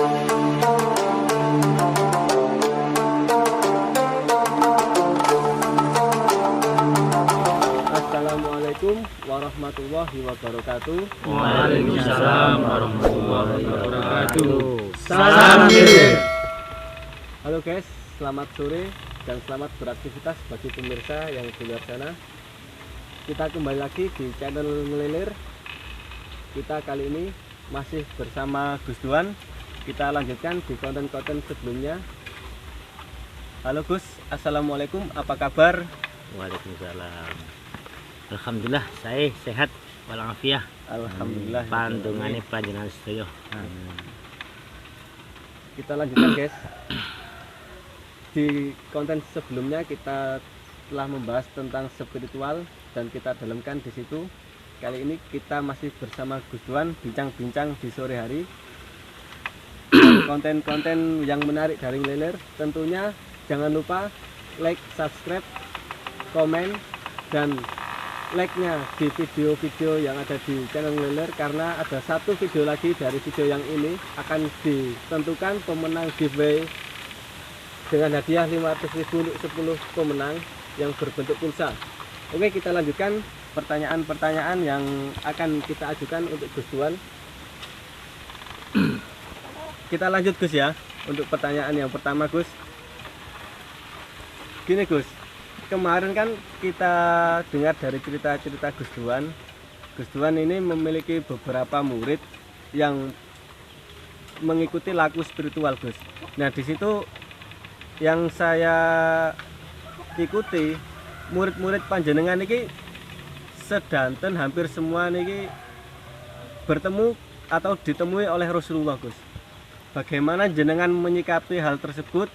Assalamualaikum warahmatullahi wabarakatuh. Waalaikumsalam warahmatullahi wabarakatuh. Salam kirim. Halo guys, selamat sore dan selamat beraktivitas bagi pemirsa yang di luar sana. Kita kembali lagi di channel Ngelilir. Kita kali ini masih bersama Gus Duan. Kita lanjutkan di konten-konten sebelumnya. Halo Gus, assalamualaikum, apa kabar? Waalaikumsalam. Alhamdulillah saya sehat walafiat. Alhamdulillah. Pandungane panjenengan sedaya. Kita lanjutkan guys. Di konten sebelumnya kita telah membahas tentang spiritual dan kita dalamkan di situ. Kali ini kita masih bersama Gus Duan bincang-bincang di sore hari. Konten-konten yang menarik dari Ngelilir. Tentunya jangan lupa like, subscribe, komen, dan like-nya di video-video yang ada di channel Ngelilir, karena ada satu video lagi dari video yang ini akan ditentukan pemenang giveaway dengan hadiah 500.000 untuk 10 pemenang yang berbentuk pulsa. Oke, kita lanjutkan pertanyaan-pertanyaan yang akan kita ajukan untuk Gus Duan. Kita lanjut Gus ya, untuk pertanyaan yang pertama Gus. Gini Gus, kemarin kan kita dengar dari cerita-cerita Gus Duan. Gus Duan ini memiliki beberapa murid yang mengikuti laku spiritual Gus. Nah di situ yang saya ikuti, murid-murid panjenengan ini sedanten hampir semua niki bertemu atau ditemui oleh Rasulullah Gus. Bagaimana jenengan menyikapi hal tersebut?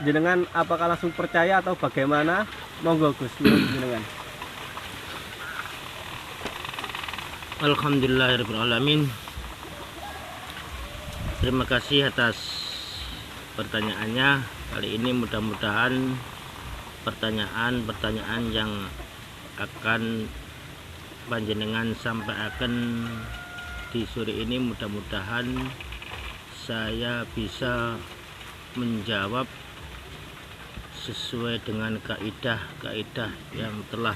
Jenengan apakah langsung percaya atau bagaimana? Monggo Gus, jenengan. Alhamdulillahirrahmanirrahim. Terima kasih atas pertanyaannya. Kali ini mudah-mudahan pertanyaan-pertanyaan yang akan panjenengan sampaikan di sore ini, mudah-mudahan saya bisa menjawab sesuai dengan kaidah-kaidah yang telah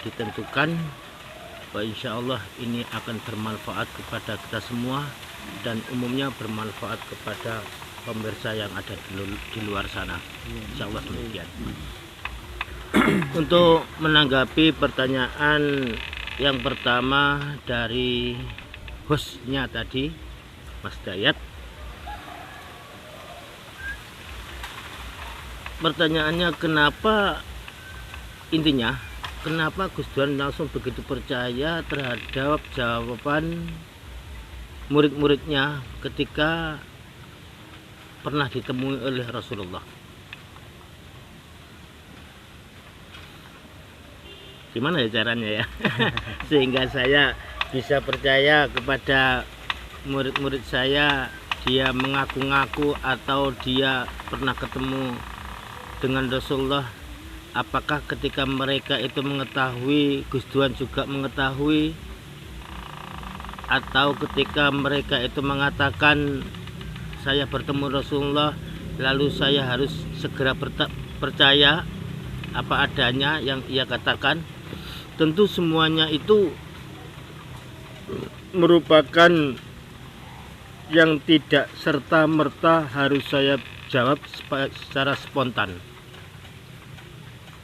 ditentukan, bahwa insya Allah ini akan bermanfaat kepada kita semua dan umumnya bermanfaat kepada pemirsa yang ada di luar sana. Insya Allah demikian. Untuk menanggapi pertanyaan yang pertama dari hostnya tadi, Mas Dayat, pertanyaannya kenapa Gus Duan langsung begitu percaya terhadap jawaban murid-muridnya ketika pernah ditemui oleh Rasulullah. Gimana ya caranya ya sehingga saya bisa percaya kepada murid-murid saya, dia mengaku-ngaku atau dia pernah ketemu dengan Rasulullah. Apakah ketika mereka itu mengetahui, Gus Duan juga mengetahui, atau ketika mereka itu mengatakan saya bertemu Rasulullah lalu saya harus segera percaya apa adanya yang ia katakan? Tentu semuanya itu merupakan yang tidak serta-merta harus saya jawab secara spontan,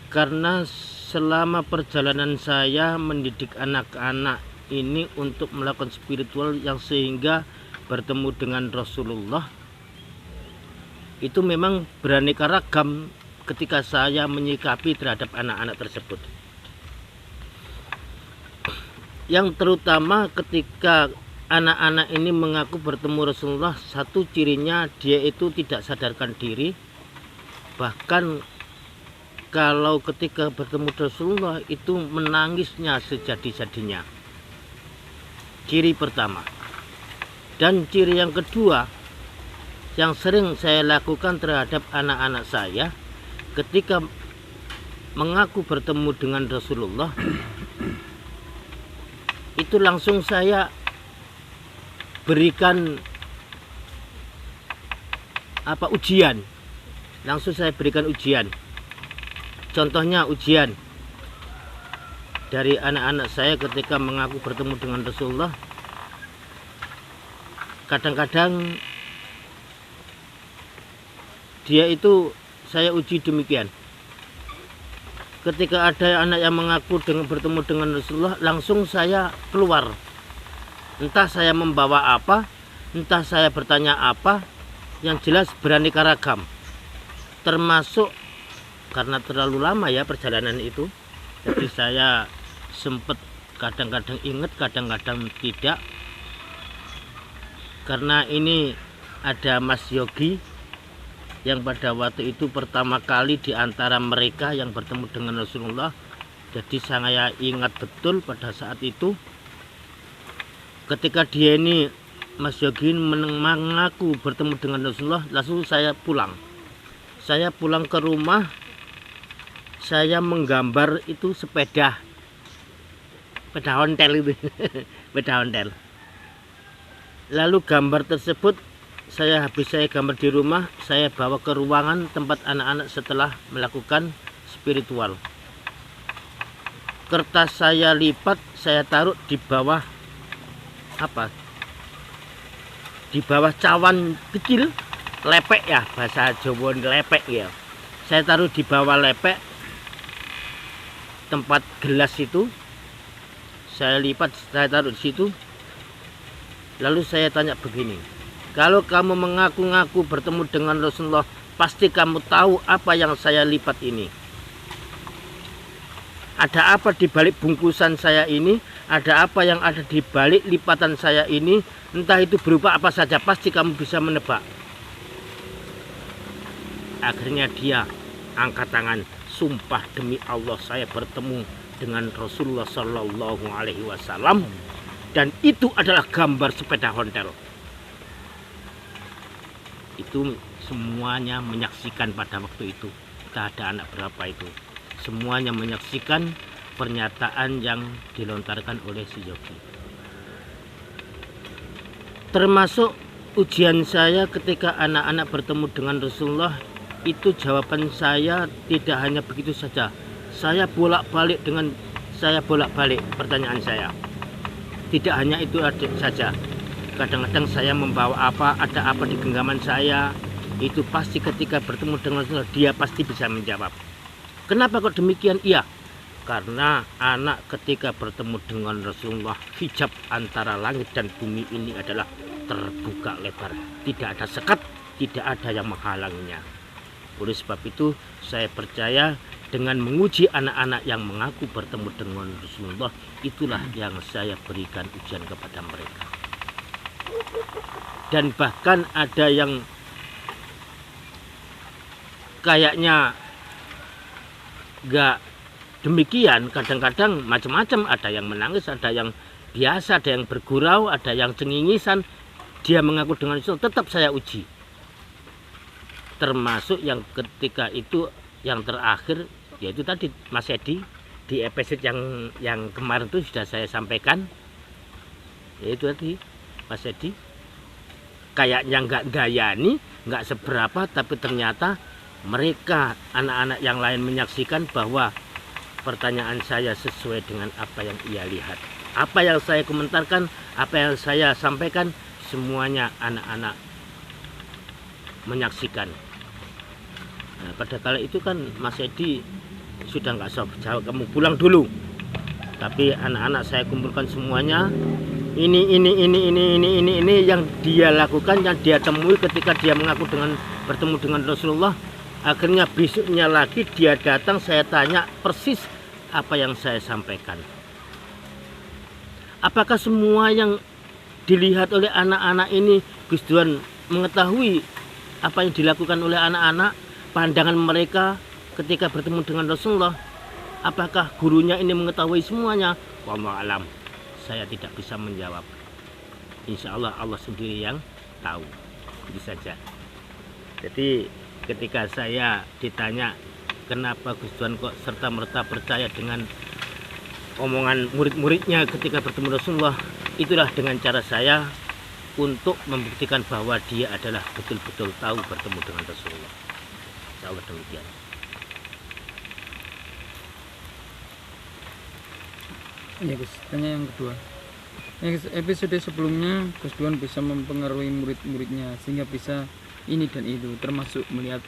karena selama perjalanan saya mendidik anak-anak ini untuk melakukan spiritual yang sehingga bertemu dengan Rasulullah, itu memang beraneka ragam ketika saya menyikapi terhadap anak-anak tersebut. Yang terutama ketika anak-anak ini mengaku bertemu Rasulullah, satu cirinya dia itu tidak sadarkan diri. Bahkan kalau ketika bertemu Rasulullah itu menangisnya sejadi-jadinya. Ciri pertama. Dan ciri yang kedua yang sering saya lakukan terhadap anak-anak saya ketika mengaku bertemu dengan Rasulullah, itu langsung saya berikan ujian. Langsung saya berikan ujian. Contohnya ujian dari anak-anak saya ketika mengaku bertemu dengan Rasulullah. Kadang-kadang dia itu saya uji demikian. Ketika ada anak yang mengaku bertemu dengan Rasulullah, langsung saya keluar. Entah saya membawa apa, entah saya bertanya apa, yang jelas beraneka ragam. Termasuk karena terlalu lama ya perjalanan itu, jadi saya sempat kadang-kadang ingat, kadang-kadang tidak. Karena ini ada Mas Yogi yang pada waktu itu pertama kali di antara mereka yang bertemu dengan Rasulullah. Jadi saya ingat betul pada saat itu ketika dia ini, Mas Yogi mengaku bertemu dengan Rasulullah, langsung saya pulang. Saya pulang ke rumah, saya menggambar itu sepeda ontel itu sepeda ontel. Lalu gambar tersebut habis saya gambar di rumah, saya bawa ke ruangan tempat anak-anak setelah melakukan spiritual. Kertas saya lipat, saya taruh di bawah di bawah cawan kecil, lepek ya, bahasa Jawa lepek ya. Saya taruh di bawah lepek tempat gelas itu, saya lipat, saya taruh di situ. Lalu saya tanya begini, kalau kamu mengaku-ngaku bertemu dengan Rasulullah, pasti kamu tahu apa yang saya lipat ini. Ada apa di balik bungkusan saya ini? Ada apa yang ada di balik lipatan saya ini? Entah itu berupa apa saja, pasti kamu bisa menebak. Akhirnya dia angkat tangan, sumpah demi Allah saya bertemu dengan Rasulullah Shallallahu Alaihi Wasallam, dan itu adalah gambar sepeda ontel. Itu semuanya menyaksikan pada waktu itu. Kita ada anak berapa itu, semuanya menyaksikan pernyataan yang dilontarkan oleh si Yogi. Termasuk ujian saya ketika anak-anak bertemu dengan Rasulullah, itu jawaban saya tidak hanya begitu saja. Saya bolak-balik pertanyaan saya. Tidak hanya itu saja. Kadang-kadang saya membawa apa, ada apa di genggaman saya, itu pasti ketika bertemu dengan Rasulullah dia pasti bisa menjawab. Kenapa kok demikian? Iya, karena anak ketika bertemu dengan Rasulullah, hijab antara langit dan bumi ini adalah terbuka lebar, tidak ada sekat, tidak ada yang menghalanginya. Oleh sebab itu saya percaya dengan menguji anak-anak yang mengaku bertemu dengan Rasulullah, itulah yang saya berikan ujian kepada mereka. Dan bahkan ada yang kayaknya gak demikian, kadang-kadang macam-macam, ada yang menangis, ada yang biasa, ada yang bergurau, ada yang cengingisan. Dia mengaku dengan itu, tetap saya uji. Termasuk yang ketika itu yang terakhir, yaitu tadi Mas Edi di episode yang kemarin itu sudah saya sampaikan, yaitu tadi Mas Edi kayaknya nggak dayani, nggak seberapa, tapi ternyata mereka anak-anak yang lain menyaksikan bahwa pertanyaan saya sesuai dengan apa yang ia lihat, apa yang saya komentarkan, apa yang saya sampaikan, semuanya anak-anak menyaksikan. Nah, pada kala itu kan Mas Edi sudah nggak jawab, kamu pulang dulu. Tapi anak-anak saya kumpulkan semuanya. Ini yang dia lakukan, yang dia temui ketika dia mengaku bertemu dengan Rasulullah. Akhirnya besoknya lagi dia datang, saya tanya persis apa yang saya sampaikan. Apakah semua yang dilihat oleh anak-anak ini Gus Duan mengetahui apa yang dilakukan oleh anak-anak, pandangan mereka ketika bertemu dengan Rasulullah? Apakah gurunya ini mengetahui semuanya? Wallahu alam, saya tidak bisa menjawab. Insya Allah Allah sendiri yang tahu. Itu saja. Jadi ketika saya ditanya kenapa Gus Duan kok serta-merta percaya dengan omongan murid-muridnya ketika bertemu Rasulullah, itulah dengan cara saya untuk membuktikan bahwa dia adalah betul-betul tahu bertemu dengan Rasulullah. Insya Allah demikian. Ya Gus, tanya yang kedua. Episode sebelumnya Gus Duan bisa mempengaruhi murid-muridnya sehingga bisa ini dan itu, termasuk melihat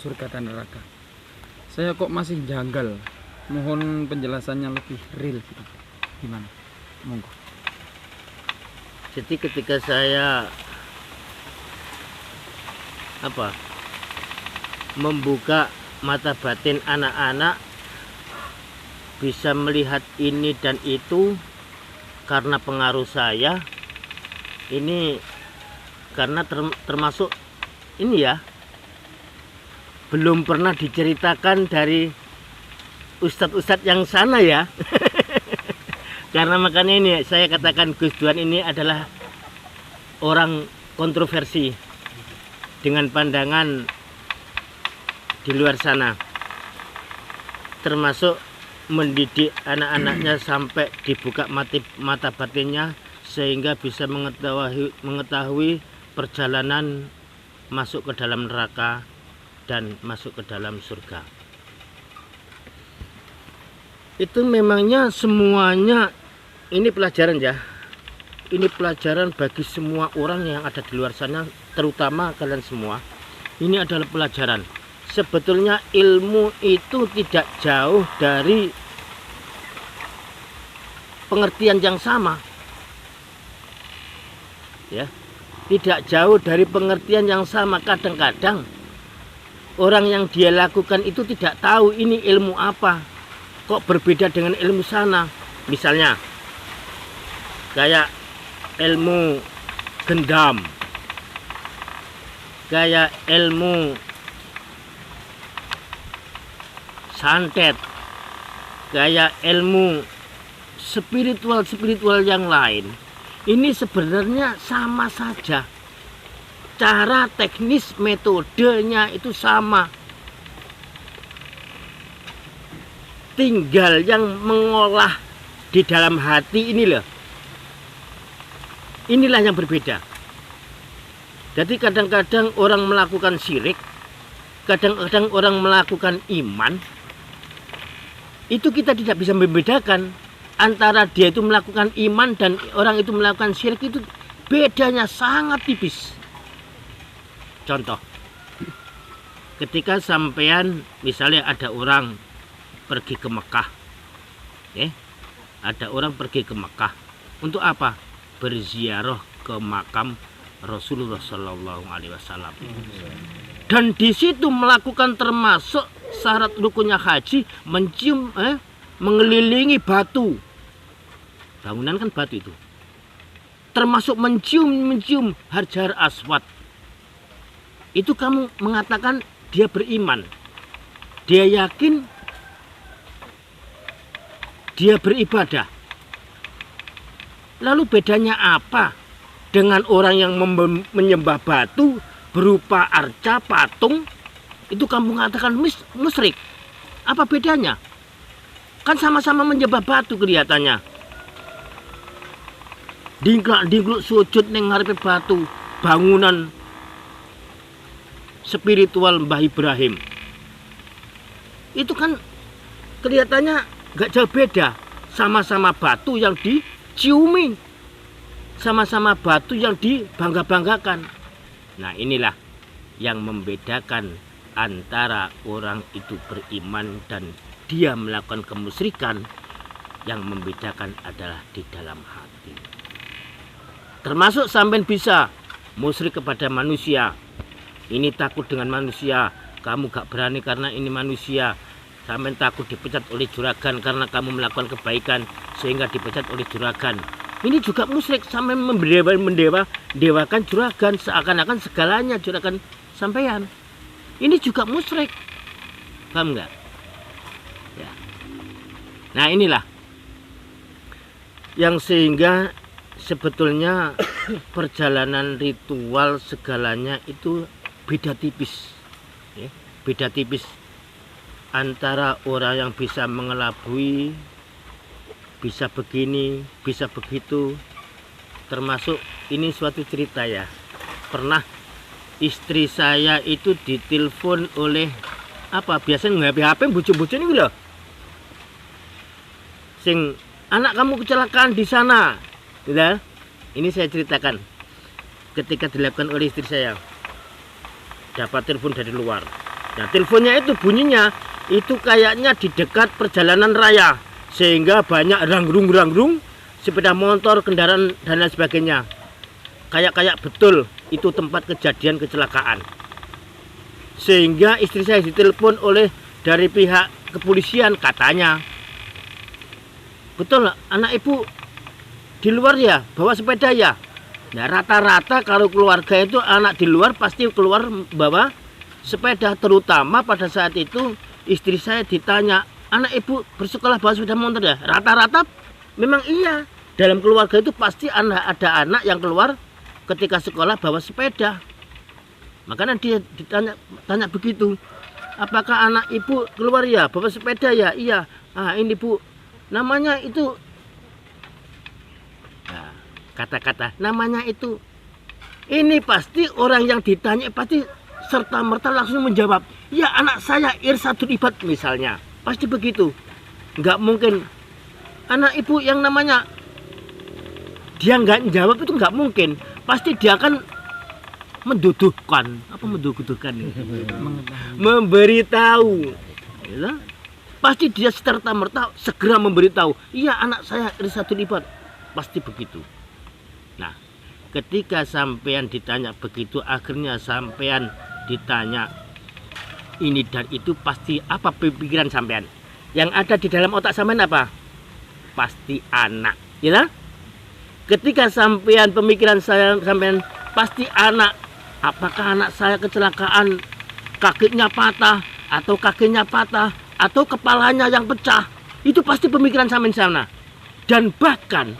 surga dan neraka. Saya kok masih janggal. Mohon penjelasannya lebih real gitu. Gimana? Monggo. Jadi ketika saya membuka mata batin anak-anak bisa melihat ini dan itu karena pengaruh saya, ini karena termasuk ini ya, belum pernah diceritakan dari ustadz-ustadz yang sana ya. Karena makanya ini saya katakan Gus Duan ini adalah orang kontroversi dengan pandangan di luar sana, termasuk mendidik anak-anaknya sampai dibuka mata batinnya sehingga bisa mengetahui perjalanan masuk ke dalam neraka dan masuk ke dalam surga. Itu memangnya semuanya ini pelajaran ya. Ini pelajaran bagi semua orang yang ada di luar sana, terutama kalian semua. Ini adalah pelajaran. Sebetulnya ilmu itu tidak jauh dari pengertian yang sama. Ya. Tidak jauh dari pengertian yang sama. Kadang-kadang orang yang dia lakukan itu tidak tahu ini ilmu apa. Kok berbeda dengan ilmu sana. Misalnya kayak ilmu gendam, kayak ilmu santet, kayak ilmu spiritual yang lain. Ini sebenarnya sama saja. Cara teknis metodenya itu sama. Tinggal yang mengolah di dalam hati ini loh. Inilah yang berbeda. Jadi kadang-kadang orang melakukan syirik, kadang-kadang orang melakukan iman. Itu kita tidak bisa membedakan antara dia itu melakukan iman dan orang itu melakukan syirik, itu bedanya sangat tipis. Contoh, ketika sampean misalnya ada orang pergi ke Mekah, ada orang pergi ke Mekah untuk apa? Berziarah ke makam Rasulullah Shallallahu Alaihi Wasallam. Dan di situ melakukan termasuk syarat rukunnya haji, mencium, mengelilingi batu. Bangunan kan batu itu. Termasuk mencium Hajar Aswad. Itu kamu mengatakan dia beriman. Dia yakin, dia beribadah. Lalu bedanya apa dengan orang yang menyembah batu berupa arca, patung? Itu kamu mengatakan musyrik. Apa bedanya? Kan sama-sama menyembah batu kelihatannya. Dingklak sujud ning ngarepe batu, bangunan spiritual Mbah Ibrahim. Itu kan kelihatannya gak jauh beda. Sama-sama batu yang diciumi, sama-sama batu yang dibangga-banggakan. Nah, inilah yang membedakan antara orang itu beriman dan dia melakukan kemusyrikan. Yang membedakan adalah di dalam hati. Termasuk sampai bisa musyrik kepada manusia. Ini takut dengan manusia, kamu gak berani karena ini manusia. Sampai takut dipecat oleh juragan karena kamu melakukan kebaikan sehingga dipecat oleh juragan. Ini juga musyrik, sampai mendewakan juragan, seakan-akan segalanya juragan sampean. Ini juga musyrik. Paham nggak? Ya. Nah, inilah yang sehingga sebetulnya perjalanan ritual segalanya itu beda tipis. Ya, beda tipis antara orang yang bisa mengelabui, bisa begini, bisa begitu, termasuk ini suatu cerita ya. Pernah istri saya itu ditelepon oleh apa? Biasanya nge-HP bocah-bocah ini loh. Sing anak kamu kecelakaan di sana. Gitu. Ini saya ceritakan ketika dilakukan oleh istri saya. Dapat telepon dari luar. Nah, teleponnya itu bunyinya itu kayaknya di dekat perjalanan raya, sehingga banyak ranggrung sepeda motor, kendaraan dan lain sebagainya. Kayak betul itu tempat kejadian kecelakaan. Sehingga istri saya ditelepon oleh dari pihak kepolisian, katanya, betul anak ibu di luar ya, bawa sepeda ya. Nah, rata-rata kalau keluarga itu anak di luar pasti keluar bawa sepeda, terutama pada saat itu istri saya ditanya, anak ibu bersekolah bawa sepeda motor ya? Rata-rata memang iya. Dalam keluarga itu pasti ada anak yang keluar ketika sekolah bawa sepeda. Makanya dia tanya begitu. Apakah anak ibu keluar ya bawa sepeda ya? Iya. Ah, ini bu, namanya itu. Nah, kata-kata namanya itu. Ini pasti orang yang ditanya pasti serta-merta langsung menjawab, ya anak saya Irsadul Ibad misalnya. Pasti begitu. Nggak mungkin anak ibu yang namanya dia nggak jawab, itu nggak mungkin. Pasti dia akan menduduhkan, apa menduduhkan memberitahu, ya. Pasti dia serta-merta segera memberitahu, iya anak saya Irsadul Ibad. Pasti begitu. Nah, ketika sampean ditanya begitu, akhirnya sampean ditanya ini dan itu, pasti apa pikiran sampean? Yang ada di dalam otak sampean apa? Pasti anak, ya. Ketika sampean pemikiran saya sampean pasti anak. Apakah anak saya kecelakaan, kakinya patah atau kakinya patah atau kepalanya yang pecah? Itu pasti pemikiran sampean sana. Dan bahkan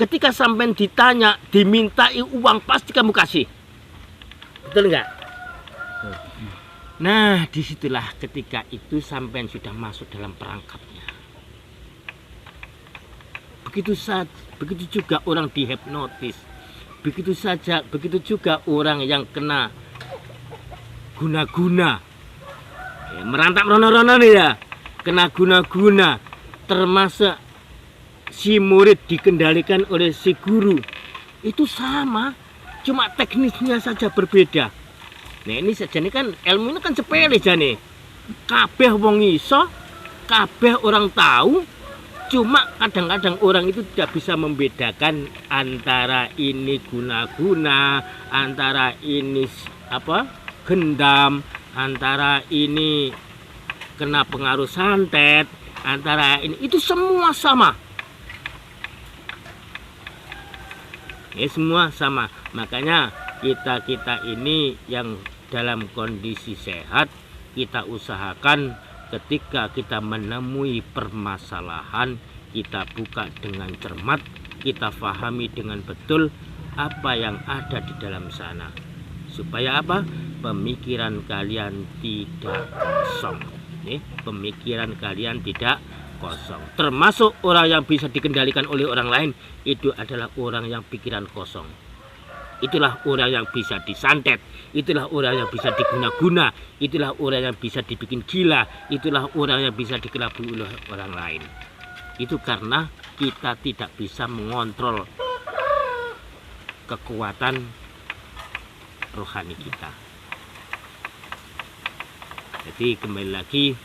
ketika sampean ditanya, dimintai uang, pasti kamu kasih. Betul enggak? Nah, disitulah ketika itu sampean sudah masuk dalam perangkapnya. Begitu juga orang dihipnotis. Begitu juga orang yang kena guna-guna. Ya, merantap rono-rono nih ya. Kena guna-guna. Termasuk si murid dikendalikan oleh si guru. Itu sama, cuma teknisnya saja berbeda. Nah, ini saja nih kan ilmu ini kan sepele jane. Kabeh wong iso, kabeh orang tahu, cuma kadang-kadang orang itu tidak bisa membedakan antara ini guna-guna, antara ini apa? Gendam, antara ini kena pengaruh santet, antara ini itu semua sama. Ya, semua sama. Makanya kita ini yang dalam kondisi sehat, kita usahakan ketika kita menemui permasalahan, kita buka dengan cermat, kita pahami dengan betul apa yang ada di dalam sana. Supaya apa? Pemikiran kalian tidak kosong. Pemikiran kalian tidak kosong. Termasuk orang yang bisa dikendalikan oleh orang lain, itu adalah orang yang pikiran kosong. Itulah orang yang bisa disantet, itulah orang yang bisa diguna-guna, itulah orang yang bisa dibikin gila, itulah orang yang bisa dikelabui oleh orang lain. Itu karena kita tidak bisa mengontrol kekuatan rohani kita. Jadi kembali lagi,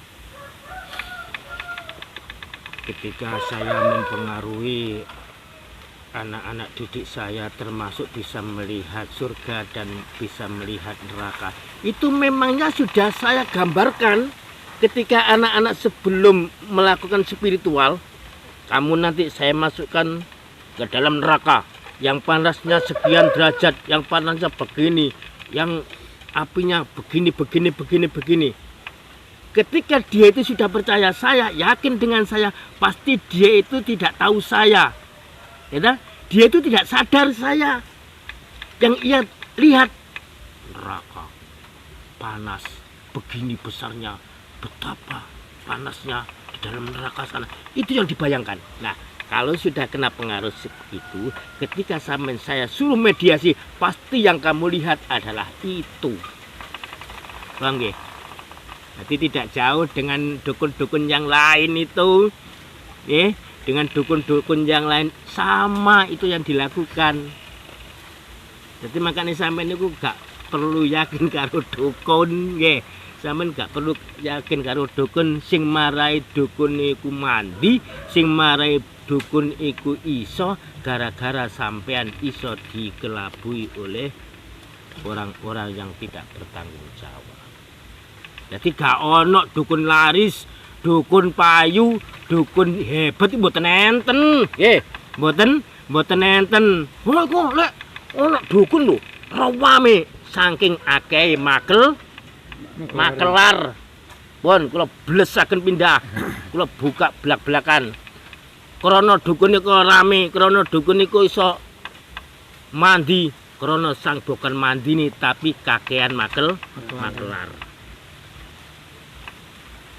ketika saya mempengaruhi anak-anak didik saya, termasuk bisa melihat surga dan bisa melihat neraka, itu memangnya sudah saya gambarkan ketika anak-anak sebelum melakukan spiritual. Kamu nanti saya masukkan ke dalam neraka yang panasnya sekian derajat, yang panasnya begini, yang apinya begini. Ketika dia itu sudah percaya, saya yakin dengan saya, pasti dia itu tidak tahu saya. Ya, dia itu tidak sadar saya. Yang ia lihat neraka panas, begini besarnya, betapa panasnya di dalam neraka sana. Itu yang dibayangkan. Nah, Kalau sudah kena pengaruh itu, ketika sampai saya suruh mediasi, pasti yang kamu lihat adalah itu. Paham nggih? Jadi tidak jauh dengan dukun-dukun yang lain itu. Dengan dukun-dukun yang lain sama itu yang dilakukan. Jadi makanya sampai niku gak perlu yakin karo dukun nggih. Sampeyan gak perlu yakin karo dukun, sing marai dukun iku mandi, sing marai dukun iku iso gara-gara sampean iso dikelabui oleh orang-orang yang tidak bertanggung jawab. Jadi gak ono dukun laris, dukun payu, dukun hebat iki mboten enten. Nggih, mboten enten. Lha kok lek ono dukun lho, rawame saking akeh makelar. Pun kula blesaken pindah. Kula buka blak-blakan. Krana dukun niku rame, krana dukun niku iso mandi, krana sang bukan mandini tapi kakean makelar.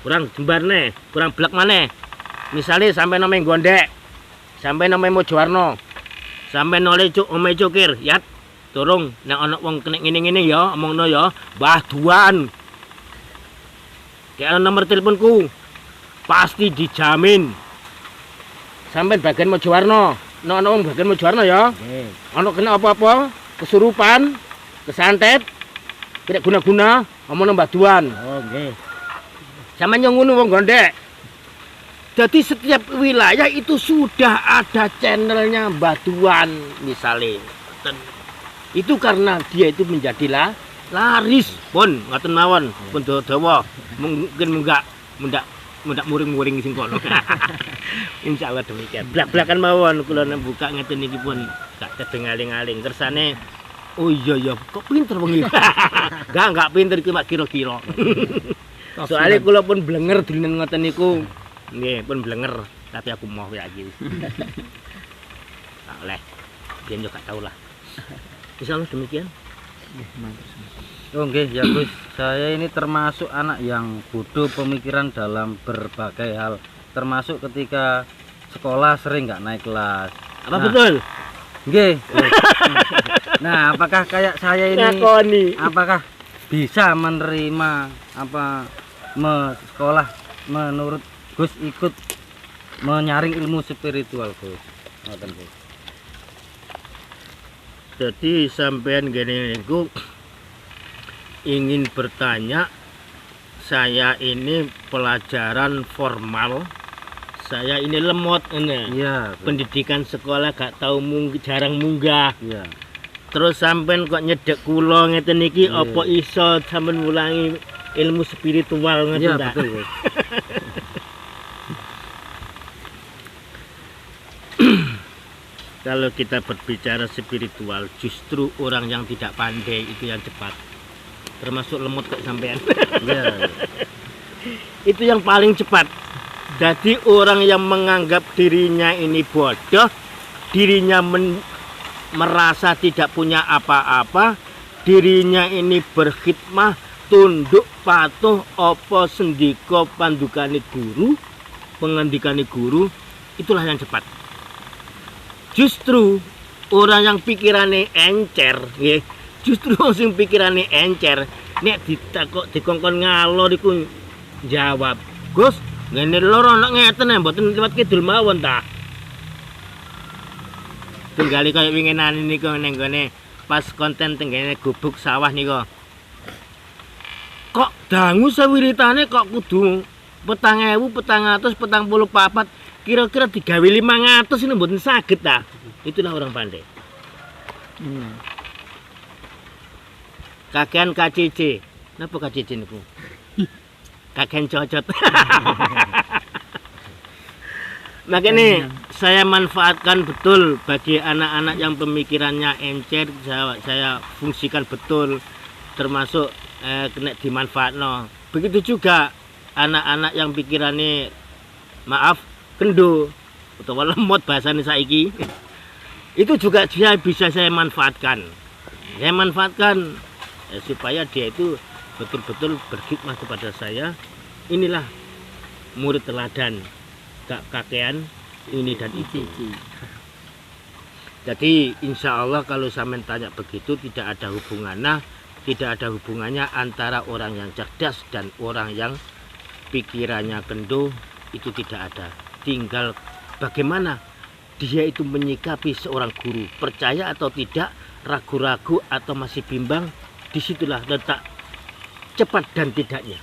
Kurang jembarne, kurang blak maneh. Misale sampai nome gondek, sampai nome Mojowarno, sampai nole ome cukir, yat turung nek ana wong kena ngene-ngene ya, omongno ya, Mbah Duan. Kayak nomor teleponku pasti dijamin. Sampai bagian Mojowarno, nek ana wong bagian Mojowarno ya. Ana kena apa-apa, kesurupan, kesantet, tidak guna-guna, omongno Mbah Duan. Oh, nggih. Sama ngono wong gondek. Jadi setiap wilayah itu sudah ada channelnya Mbah Duan misalnya. Itu karena dia itu menjadi laris pun ngoten mawon pun dawa mungkin mendak muring-muring sing kono. Insyaallah demikian. Blak-blakan mawon kula buka ngeten niki pun gak kedengaling-aling kersane. Oh iya kok pinter wong iki. Enggak pinter iki mak kira-kira. Soalnya kula pun blenger dinen ngoten niku. Nggih, pun blenger, tapi aku mau lagi. Tak oleh. Biyen yo gak tau lah. Insyaallah demikian. Oh nggih, ya Gus. Saya ini termasuk anak yang bodoh pemikiran dalam berbagai hal, termasuk ketika sekolah sering nggak naik kelas. Apa betul? Nggih. Nah, apakah kayak saya ini apakah bisa menerima sekolah menurut Gus ikut menyaring ilmu spiritual Gus? Ngoten Gus. Jadi sampean gini niku ingin bertanya, saya ini pelajaran formal, saya ini lemot ini. Iya. Pendidikan sekolah gak tahu jarang munggah. Iya. Terus sampean kok nyedek kula ngeten niki apa iso sampean mulangi ilmu spiritual ngoten ta? Iya, betul, Gus. Kalau kita berbicara spiritual, justru orang yang tidak pandai itu yang cepat. Termasuk lemot kayak sampean. Iya. Itu yang paling cepat. Jadi orang yang menganggap dirinya ini bodoh, dirinya merasa tidak punya apa-apa, dirinya ini berkhidmah, tunduk patuh apa sendika pandukane guru, pengandikane guru, itulah yang cepat. Justru orang yang pikirannya encer, ya, justru orang yang pikirannya encer, nek dikongkon ngalor iku jawab, Gus, ngene loro nek ngeten mboten liwat kidul mawon ta. Tunggali kaya winginan niku ning gone pas konten tenggene gubuk sawah niku. Kok dangu sawiritane kok kudu 4.444, kira-kira digawe 500 ini mboten saged ta. Itulah orang pandai. Kakean KCC. Napa KCC niku? Kakean cocot. Makanya saya manfaatkan betul bagi anak-anak yang pemikirannya encer, saya fungsikan betul, termasuk kena dimanfaatno. Begitu juga anak-anak yang pikirannya kendo utawa lemot bahasane saiki. Itu juga bisa saya manfaatkan. Saya manfaatkan supaya dia itu betul-betul berkhidmat kepada saya. Inilah murid teladan, gak kakean ini dan itu. Cici. Jadi insya Allah kalau sampean tanya begitu tidak ada hubungannya antara orang yang cerdas dan orang yang pikirannya kendu, itu tidak ada. Tinggal bagaimana dia itu menyikapi seorang guru, percaya atau tidak, ragu-ragu atau masih bimbang, disitulah letak cepat dan tidaknya.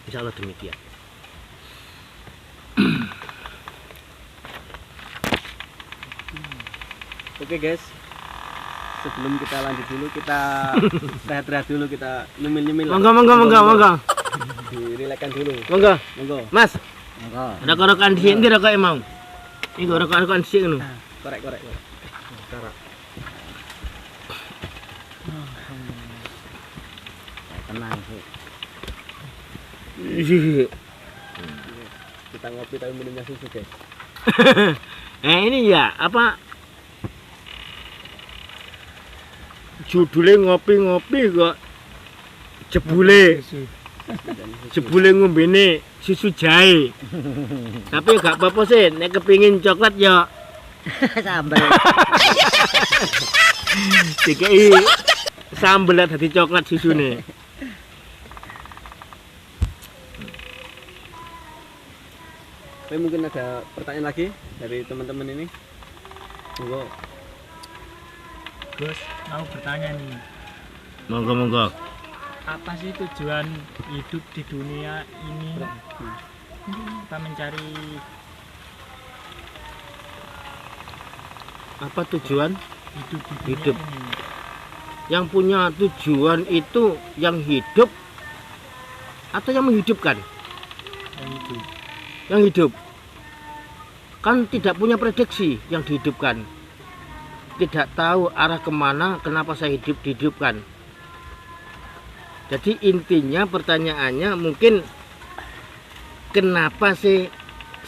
Insya Allah demikian. Oke guys, sebelum kita lanjut dulu, kita rehat-rehat dulu, kita nyemil-nyemil. Monggo. Dirilekkan dulu. Monggo. Monggo. Mas, rokok-rokokan di sini rokok mau. Ini rokok-rokokan di sini. Korek. Tenang sih. Kita ngopi tapi minumnya susu guys. Ini ya apa? Judulnya ngopi-ngopi kok jebule ngombene susu jahe. Tapi gak apa-apa sih, nek kepingin coklat ya Sambel. dikai sambel dadi coklat susune. Tapi mungkin ada pertanyaan lagi dari teman-teman ini. Monggo. Gus, mau bertanya nih, Monggo. apa sih tujuan hidup di dunia ini? Kita mencari Apa tujuan? hidup di dunia Hidup. ini. Yang punya tujuan itu yang hidup atau yang menghidupkan? Yang hidup. Yang hidup kan tidak punya prediksi. Yang dihidupkan tidak tahu arah kemana, kenapa saya dihidupkan. Jadi intinya pertanyaannya mungkin kenapa sih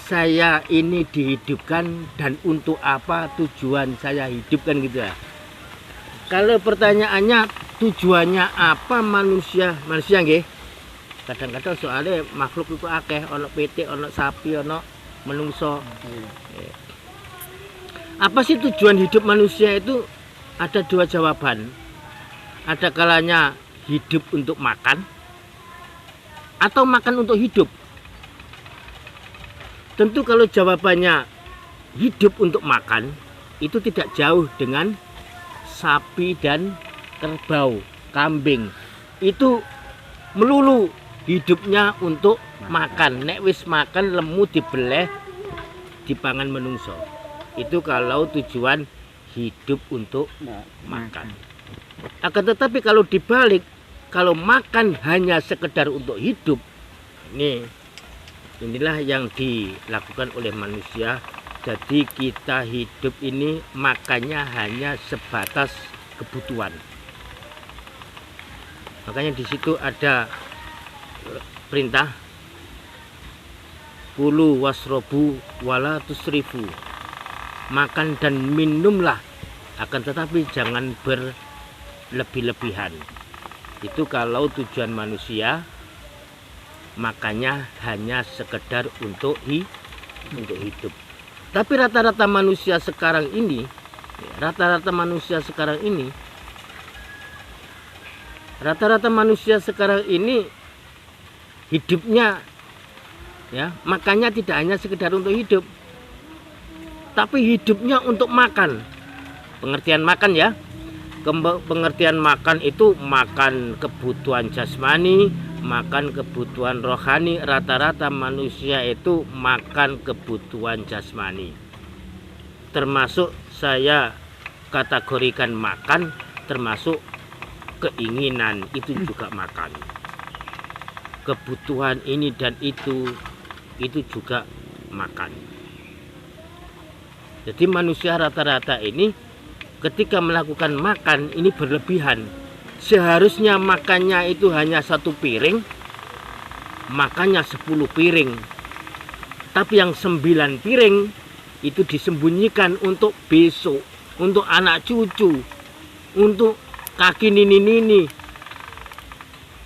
saya ini dihidupkan dan untuk apa tujuan saya hidupkan gitu ya. Kalau pertanyaannya tujuannya apa manusia nggih. Kadang-kadang soalnya makhluk itu akeh, ono pitik, ono sapi, ono menungso. Apa sih tujuan hidup manusia itu? Ada dua jawaban. Ada kalanya hidup untuk makan atau makan untuk hidup. Tentu kalau jawabannya hidup untuk makan, itu tidak jauh dengan sapi dan kerbau, kambing. Itu melulu hidupnya untuk makan. Nek wis makan lemu dibeleh dipangan menungso. Itu kalau tujuan hidup untuk makan. Akan tetapi kalau dibalik, kalau makan hanya sekedar untuk hidup, inilah yang dilakukan oleh manusia. Jadi kita hidup ini makannya hanya sebatas kebutuhan. Makanya di situ ada perintah kulu wasrobu wala tusrifu. Makan dan minumlah, akan tetapi jangan berlebih-lebihan. Itu kalau tujuan manusia makannya hanya sekedar untuk hidup. Tapi rata-rata manusia sekarang ini hidupnya ya, makannya tidak hanya sekedar untuk hidup, tapi hidupnya untuk makan. Pengertian makan ya, pengertian makan itu makan kebutuhan jasmani, makan kebutuhan rohani. Rata-rata manusia itu makan kebutuhan jasmani, termasuk saya kategorikan makan, termasuk keinginan itu juga makan. Kebutuhan ini dan itu juga makan. Jadi manusia rata-rata ini ketika melakukan makan ini berlebihan. Seharusnya makannya itu hanya 1 piring, makannya 10 piring. Tapi yang 9 piring itu disembunyikan untuk besok, untuk anak cucu, untuk kaki nini-nini,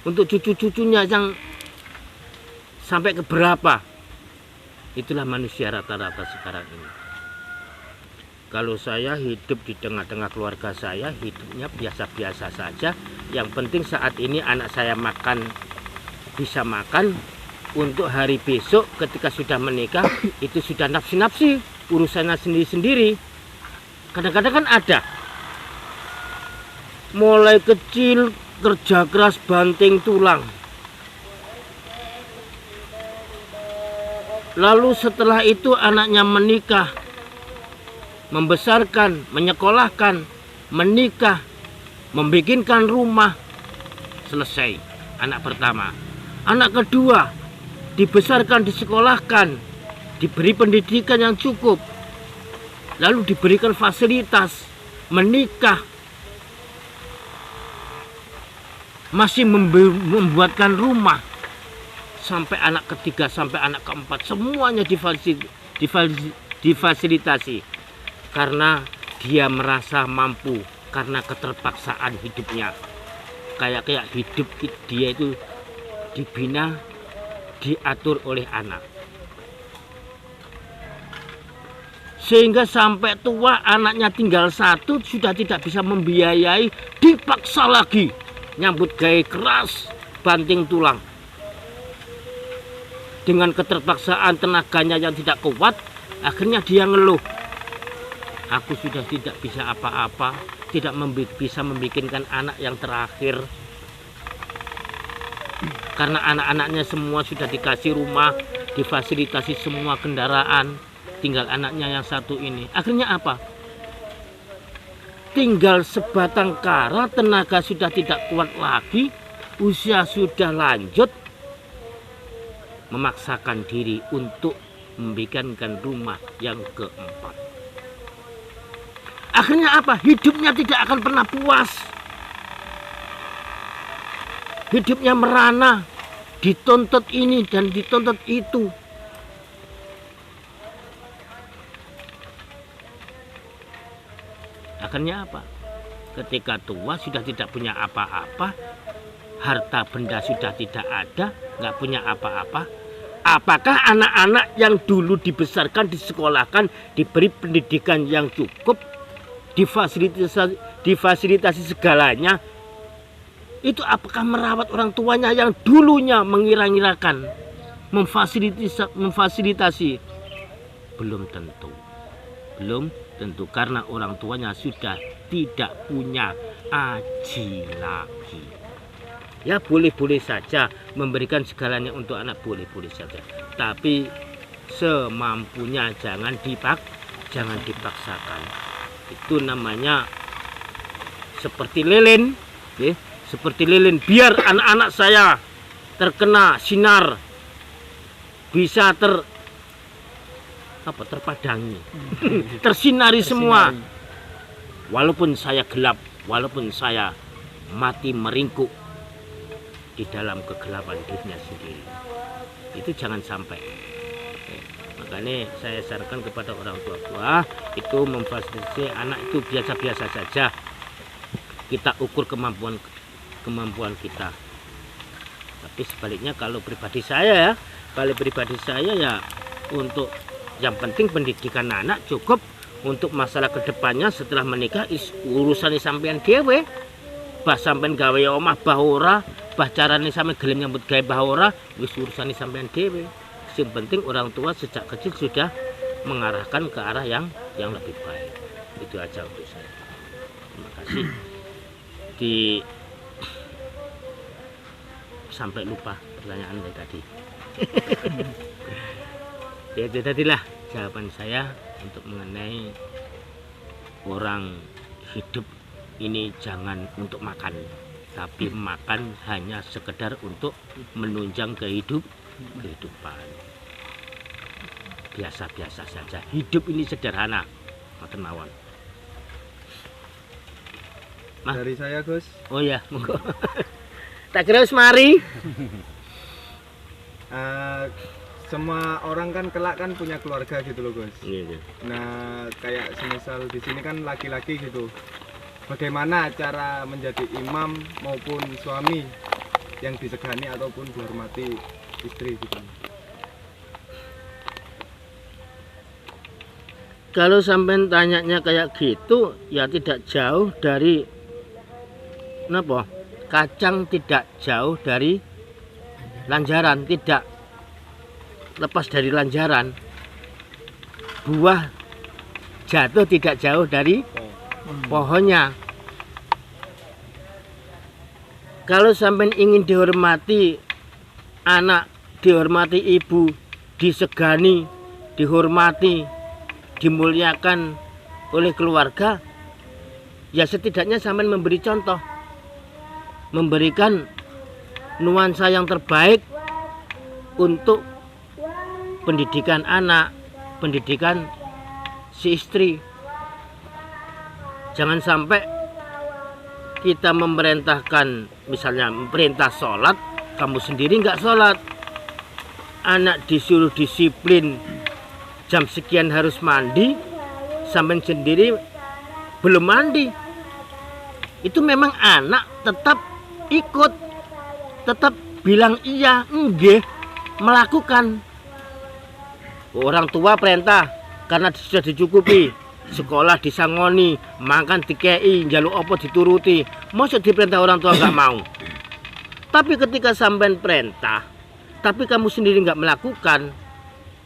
untuk cucu-cucunya yang sampai ke berapa. Itulah manusia rata-rata sekarang ini. Kalau saya hidup di tengah-tengah keluarga saya, hidupnya biasa-biasa saja. Yang penting saat ini anak saya makan, bisa makan. Untuk hari besok ketika sudah menikah, itu sudah nafsi-nafsi, urusannya sendiri-sendiri. Kadang-kadang kan ada. Mulai kecil, kerja keras, banting tulang. Lalu setelah itu anaknya menikah, membesarkan, menyekolahkan, menikah, membikinkan rumah, selesai. Anak pertama. Anak kedua, dibesarkan, disekolahkan, diberi pendidikan yang cukup, lalu diberikan fasilitas, menikah, masih membuatkan rumah, sampai anak ketiga, sampai anak keempat, semuanya difasilitasi karena dia merasa mampu, karena keterpaksaan hidupnya. Kayak hidup dia itu dibina, diatur oleh anak, sehingga sampai tua anaknya tinggal satu, sudah tidak bisa membiayai, dipaksa lagi nyambut gaya keras, banting tulang. Dengan keterpaksaan tenaganya yang tidak kuat, akhirnya dia ngeluh, aku sudah tidak bisa apa-apa, tidak bisa membikinkan anak yang terakhir. Karena anak-anaknya semua sudah dikasih rumah, difasilitasi semua kendaraan, tinggal anaknya yang satu ini. Akhirnya apa? Tinggal sebatang kara, tenaga sudah tidak kuat lagi, usia sudah lanjut, memaksakan diri untuk membikinkan rumah yang keempat. Akhirnya apa? Hidupnya tidak akan pernah puas. Hidupnya merana, dituntut ini dan dituntut itu. Akhirnya apa? Ketika tua sudah tidak punya apa-apa, harta benda sudah tidak ada, nggak punya apa-apa. Apakah anak-anak yang dulu dibesarkan, disekolahkan, diberi pendidikan yang cukup, difasilitasi segalanya, itu apakah merawat orang tuanya yang dulunya mengira-ngirakan, memfasilitasi? Belum tentu. Belum tentu, karena orang tuanya sudah tidak punya aji lagi. Ya boleh-boleh saja memberikan segalanya untuk anak, boleh-boleh saja. Tapi semampunya, jangan dipaksakan. Itu namanya seperti lilin, ya, seperti lilin. Biar anak-anak saya terkena sinar, bisa terpadangi, tersinari semua. Walaupun saya gelap, walaupun saya mati meringkuk di dalam kegelapan dirinya sendiri, itu jangan sampai. Makanya saya sarankan kepada orang tua itu memfasilitasi anak itu biasa-biasa saja. Kita ukur kemampuan kita. Tapi sebaliknya kalau pribadi saya ya, untuk yang penting pendidikan anak cukup. Untuk masalah kedepannya setelah menikah urusan sampean dhewe. Bah sampean gawe omah bah ora, bah carane sampean gelem nyambut gawe bah ora, wis urusan sampean dhewe. Yang penting orang tua sejak kecil sudah mengarahkan ke arah yang lebih baik. Itu aja untuk saya. Terima kasih. Sampai lupa pertanyaan dari tadi. Ya itu tadilah jawaban saya untuk mengenai orang hidup ini, jangan untuk makan, tapi makan hanya sekedar untuk menunjang kehidupan. Biasa-biasa saja. Hidup ini sederhana. Makan mawon. Dari saya, Gus. Oh ya, monggo. Tak kira wis mari. Semua orang kan kelak kan punya keluarga gitu loh, Gus. Iya. Nah, kayak semisal di sini kan laki-laki gitu. Bagaimana cara menjadi imam maupun suami yang disegani ataupun dihormati istri gitu. Kalau sampai tanyanya kayak gitu, ya tidak jauh dari kenapa? Kacang tidak jauh dari lanjaran, tidak lepas dari lanjaran. Buah jatuh tidak jauh dari pohonnya. Kalau sampai ingin dihormati anak, dihormati ibu, disegani, dihormati, dimuliakan oleh keluarga, ya setidaknya sampai memberi contoh, memberikan nuansa yang terbaik untuk pendidikan anak, pendidikan si istri. Jangan sampai kita memerintahkan, misalnya perintah sholat, kamu sendiri nggak sholat. Anak disuruh disiplin, jam sekian harus mandi, sampai sendiri belum mandi. Itu memang anak tetap ikut, tetap bilang iya, enggak, melakukan. Orang tua perintah karena sudah dicukupi, sekolah disangoni, makan dikei, jaluk opo dituruti. Masa diperintah orang tua nggak mau. Tapi ketika sampean perintah, tapi kamu sendiri nggak melakukan,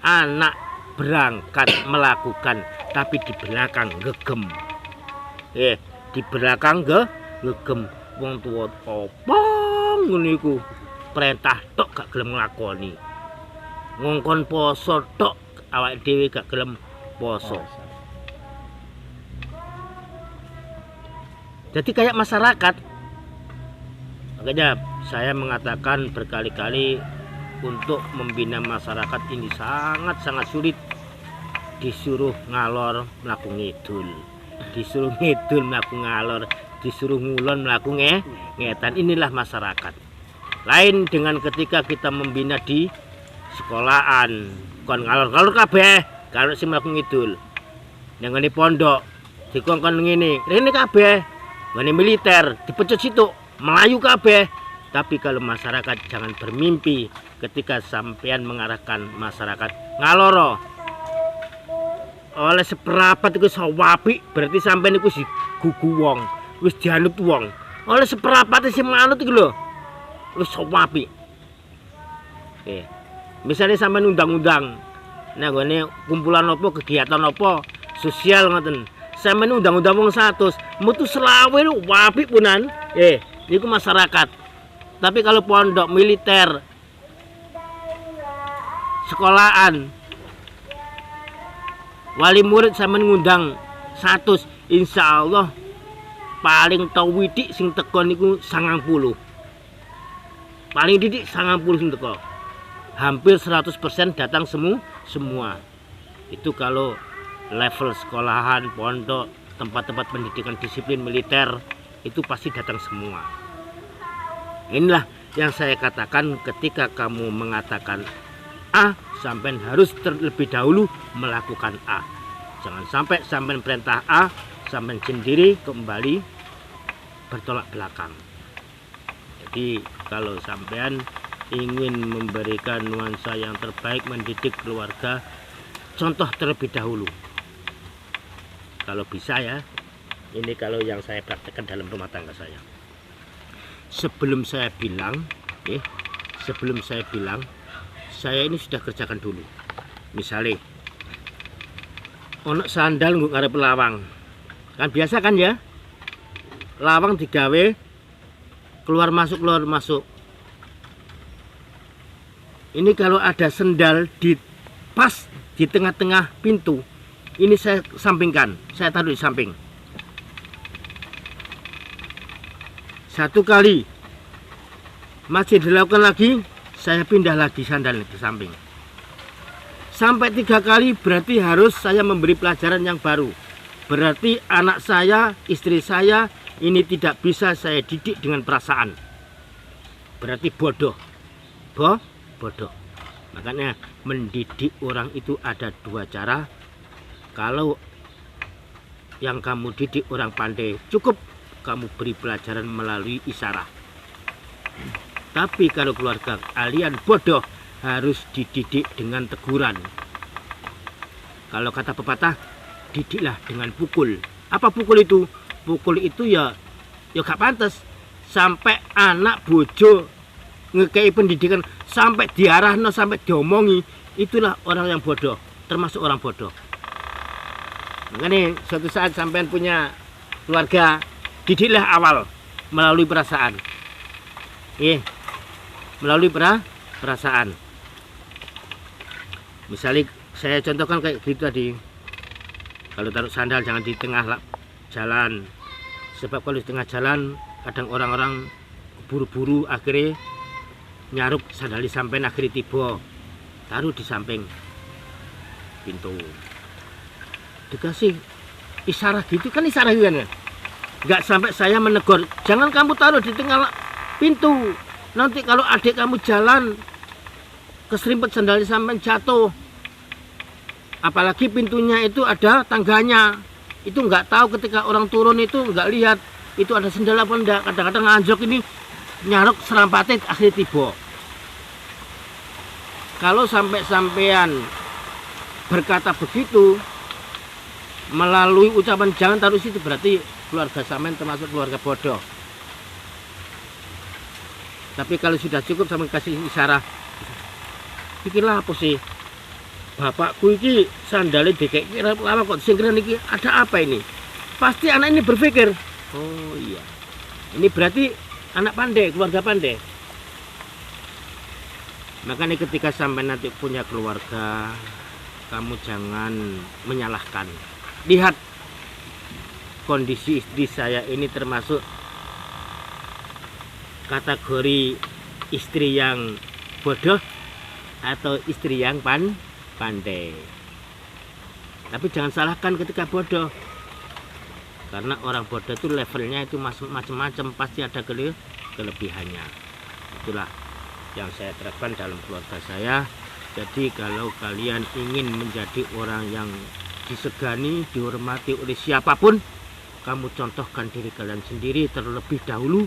anak berangkat melakukan, tapi di belakang gegem. Di belakang gegem. Wong tua opo nguniku perintah tok gak gelem nglakoni. Ngongkon poso tok awake dhewe gak gelem poso. Jadi kayak masyarakat. Makanya saya mengatakan berkali-kali untuk membina masyarakat ini sangat-sangat sulit. Disuruh ngalor mlaku ngidul, disuruh ngidul mlaku ngalor, disuruh ngulon mlaku ngetan. Inilah masyarakat. Lain dengan ketika kita membina di sekolahan, kon ngalor-ngalor kabeh, kalau sing mlaku ngidul. Nang ngene pondok dikongkon ngene, rene kabeh. Ngene militer dipecut situ, Melayu kabeh. Tapi kalau masyarakat jangan bermimpi ketika sampean mengarahkan masyarakat ngaloro. Oleh seperapat iku sawapi, berarti sampean iku si gugu wong, wis dianut wong. Oleh seperapat sing manut iku lho, wis sawapi. Misalnya sampean undang-undang, nah ngene kumpulan apa, kegiatan apa, sosial ngoten. Sampeyan undang-undang wong 100, mutu selawe wapi punan. Niku masyarakat. Tapi kalau pondok militer, sekolahan, wali murid sampeyan ngundang 100, insyaallah paling tau widik sing teko niku 90. Paling didik 90 sing teko. Hampir 100% datang semua. Itu kalau level sekolahan, pondok, tempat-tempat pendidikan disiplin militer, itu pasti datang semua. Inilah yang saya katakan ketika kamu mengatakan A, sampai harus terlebih dahulu melakukan A. Jangan sampai perintah A, sampai sendiri kembali bertolak belakang. Jadi kalau sampean ingin memberikan nuansa yang terbaik mendidik keluarga, contoh terlebih dahulu. Kalau bisa ya, ini kalau yang saya praktekkan dalam rumah tangga saya. Sebelum saya bilang, saya ini sudah kerjakan dulu. Misalnya, ono sandal nggo ngarep lawang. Kan biasa kan ya? Lawang digawe keluar masuk. Ini kalau ada sendal di pas di tengah-tengah pintu, ini saya sampingkan, saya taruh di samping. Satu kali masih dilakukan lagi, saya pindah lagi sandal di samping. Sampai 3 kali berarti harus saya memberi pelajaran yang baru. Berarti anak saya, istri saya ini tidak bisa saya didik dengan perasaan. Berarti bodoh. Bodoh. Makanya mendidik orang itu ada 2 cara. Kalau yang kamu didik orang pandai, cukup kamu beri pelajaran melalui isyarat. Tapi kalau keluarga kalian bodoh, harus dididik dengan teguran. Kalau kata pepatah, didiklah dengan pukul. Apa pukul itu? Pukul itu ya gak pantas. Sampai anak bojo ngekei pendidikan sampai diarahno, sampai diomongi, itulah orang yang bodoh, termasuk orang bodoh. Makanya suatu saat sampean punya keluarga, didiklah awal melalui perasaan. Iya, melalui perasaan. Misalnya saya contohkan kayak gitu tadi. Kalau taruh sandal jangan di tengah jalan. Sebab kalau di tengah jalan kadang orang-orang buru-buru akhirnya nyaruk sandal di samping, akhirnya tiba taruh di samping pintu. Dikasih isyarat gitu kan, isyarat kan. Nggak sampai saya menegur, jangan kamu taruh di tengah pintu. Nanti kalau adik kamu jalan keserimpet sandal di samping jatuh. Apalagi pintunya itu ada tangganya. Itu nggak tahu ketika orang turun itu nggak lihat itu ada sendal apa enggak. Kadang-kadang nganjok ini nyaruk serampatnya akhirnya tiba. Kalau sampai-sampean berkata begitu melalui ucapan jangan taruh situ, berarti keluarga sampean termasuk keluarga bodoh. Tapi kalau sudah cukup sama kasih isyarat, pikirlah apa sih, bapakku ini sandalnya dikek lama kok singkiran ini, ada apa ini? Pasti anak ini berpikir, oh iya, ini berarti anak pandai, keluarga pandai. Makanya ketika sampai nanti punya keluarga, kamu jangan menyalahkan. Lihat kondisi istri saya ini termasuk kategori istri yang bodoh atau istri yang pandai. Tapi jangan salahkan ketika bodoh, karena orang bodoh itu levelnya itu macam-macam, pasti ada kelebihannya. Itulah yang saya terapkan dalam keluarga saya. Jadi kalau kalian ingin menjadi orang yang disegani, dihormati oleh siapapun, kamu contohkan diri kalian sendiri terlebih dahulu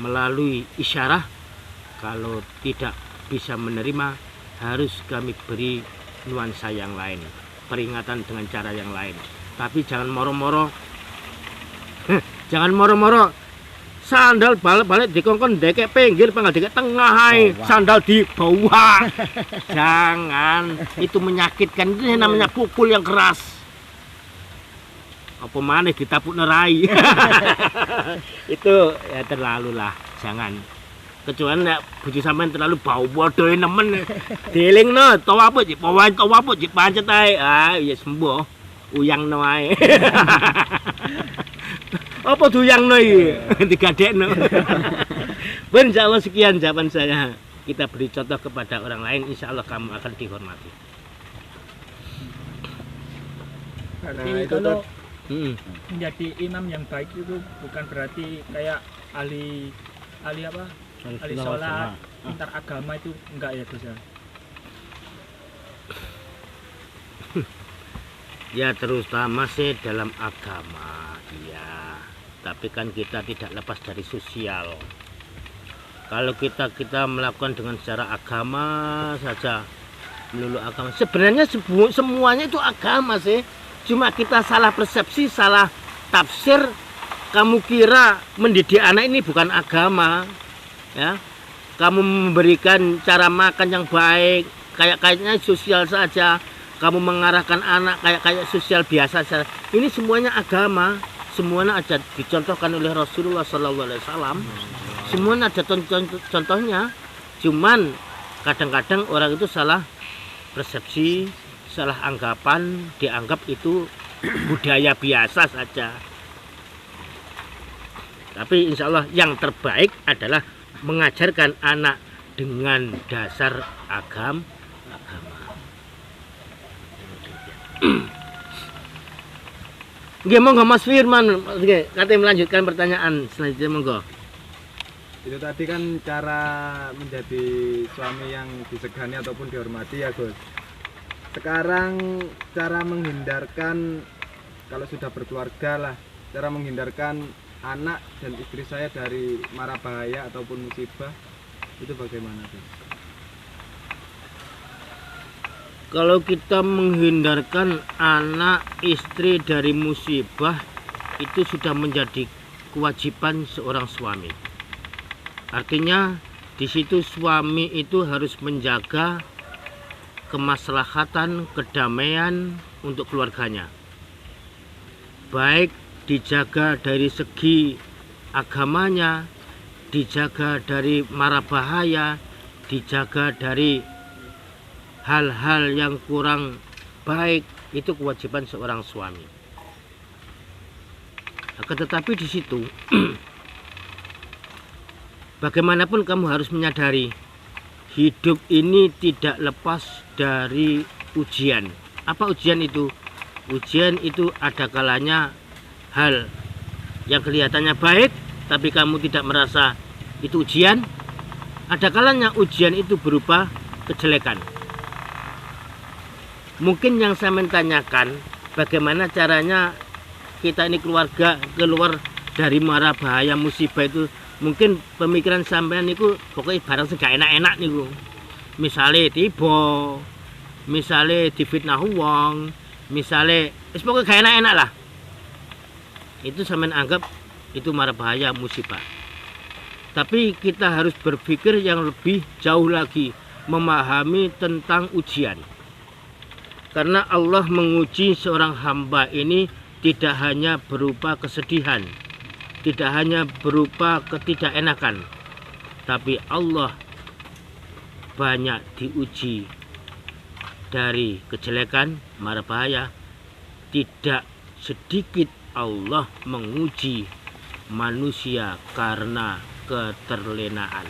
melalui isyarat. Kalau tidak bisa menerima, harus kami beri nuansa yang lain, peringatan dengan cara yang lain. Tapi jangan moro-moro. Jangan moro-moro. Sandal balik-balik dikongkon dekek pinggir, panggal dekek tengah hai. Sandal di bawah. Jangan, itu menyakitkan. Itu namanya pukul yang keras. Apa maneh ditapuk nerai. Itu ya terlalu lah, jangan. Kecuali nek bojo sampean terlalu bau bodoh nemen. Dilingno, tawa apa jek pancet ae. Ah, ya sembuh. Uyangno ae. Apa duyangno iki? Digadekno. Ben, insyaallah sekian jawaban saya. Kita beri contoh kepada orang lain, insyaallah kamu akan dihormati. Berarti Nah, itu kalau Menjadi imam yang baik itu bukan berarti kayak ahli apa? Ahli sholat, antar agama itu enggak ya Gus ya? Ya terutama sih dalam agama, iya. Tapi kan kita tidak lepas dari sosial. Kalau kita melakukan dengan secara agama saja, melulu agama. Sebenarnya semuanya itu agama sih. Cuma kita salah persepsi, salah tafsir. Kamu kira mendidik anak ini bukan agama, ya? Kamu memberikan cara makan yang baik, kayaknya sosial saja. Kamu mengarahkan anak kayak sosial biasa saja. Ini semuanya agama. Semuanya ada dicontohkan oleh Rasulullah SAW. Semuanya ada contohnya. Cuman kadang-kadang orang itu salah persepsi, salah anggapan, dianggap itu budaya biasa saja. Tapi insya Allah yang terbaik adalah mengajarkan anak dengan dasar agama. Nggih, monggo Mas Firman, nggih, katanya melanjutkan pertanyaan selanjutnya, monggo. Itu tadi kan cara menjadi suami yang disegani ataupun dihormati ya Gus. Sekarang cara menghindarkan, kalau sudah berkeluarga lah, cara menghindarkan anak dan istri saya dari mara bahaya ataupun musibah, itu bagaimana Gus? Kalau kita menghindarkan anak istri dari musibah, itu sudah menjadi kewajiban seorang suami. Artinya di situ suami itu harus menjaga kemaslahatan, kedamaian untuk keluarganya. Baik dijaga dari segi agamanya, dijaga dari mara bahaya, dijaga dari hal-hal yang kurang baik, itu kewajiban seorang suami. Akan tetapi di situ bagaimanapun kamu harus menyadari hidup ini tidak lepas dari ujian. Apa ujian itu? Ujian itu ada kalanya hal yang kelihatannya baik tapi kamu tidak merasa itu ujian. Ada kalanya ujian itu berupa kejelekan. Mungkin yang saya menanyakan, bagaimana caranya kita ini keluarga keluar dari mara bahaya musibah itu. Mungkin pemikiran sampean niku pokoknya barang segak enak-enak niku. Misale tiba, misale difitnah wong, misale wis pokoknya gak enak-enak lah. Itu sampean anggap itu mara bahaya musibah. Tapi kita harus berpikir yang lebih jauh lagi, memahami tentang ujian. Karena Allah menguji seorang hamba ini tidak hanya berupa kesedihan, tidak hanya berupa ketidakenakan, tapi Allah banyak diuji dari kejelekan, mara bahaya. Tidak sedikit Allah menguji manusia karena keterlenaan.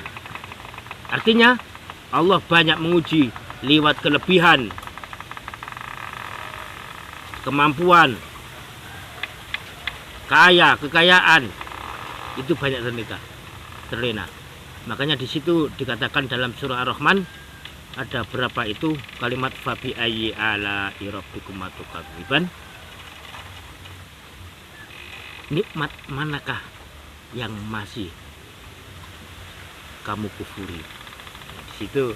Artinya Allah banyak menguji lewat kelebihan, kemampuan, kekayaan, itu banyak terlena. Makanya di situ dikatakan dalam surah Ar-Rahman ada berapa itu kalimat fabi ayyi ala rabbikum tukadziban. Nikmat manakah yang masih kamu kufuri? Di situ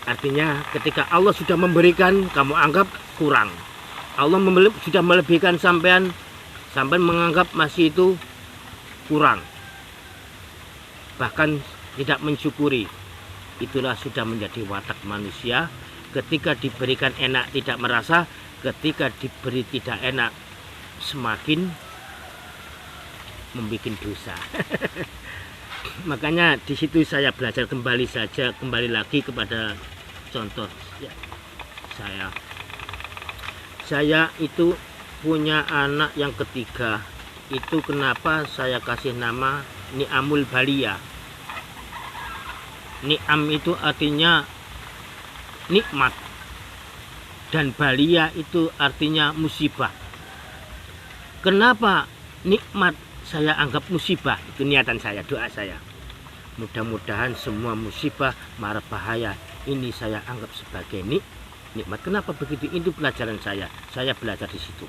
artinya ketika Allah sudah memberikan, kamu anggap kurang. Allah sudah melebihkan sampai menganggap masih itu kurang, bahkan tidak mensyukuri. Itulah sudah menjadi watak manusia. Ketika diberikan enak tidak merasa, ketika diberi tidak enak semakin membuat dosa. Makanya di situ saya belajar kembali lagi kepada contoh saya itu punya anak yang ketiga. Itu kenapa saya kasih nama Ni'amul Balia. Ni'am itu artinya nikmat, dan balia itu artinya musibah. Kenapa nikmat saya anggap musibah? Itu niatan saya, doa saya. Mudah-mudahan semua musibah, mara bahaya ini saya anggap sebagai nikmat. Kenapa begitu? Itu pelajaran saya. Saya belajar di situ.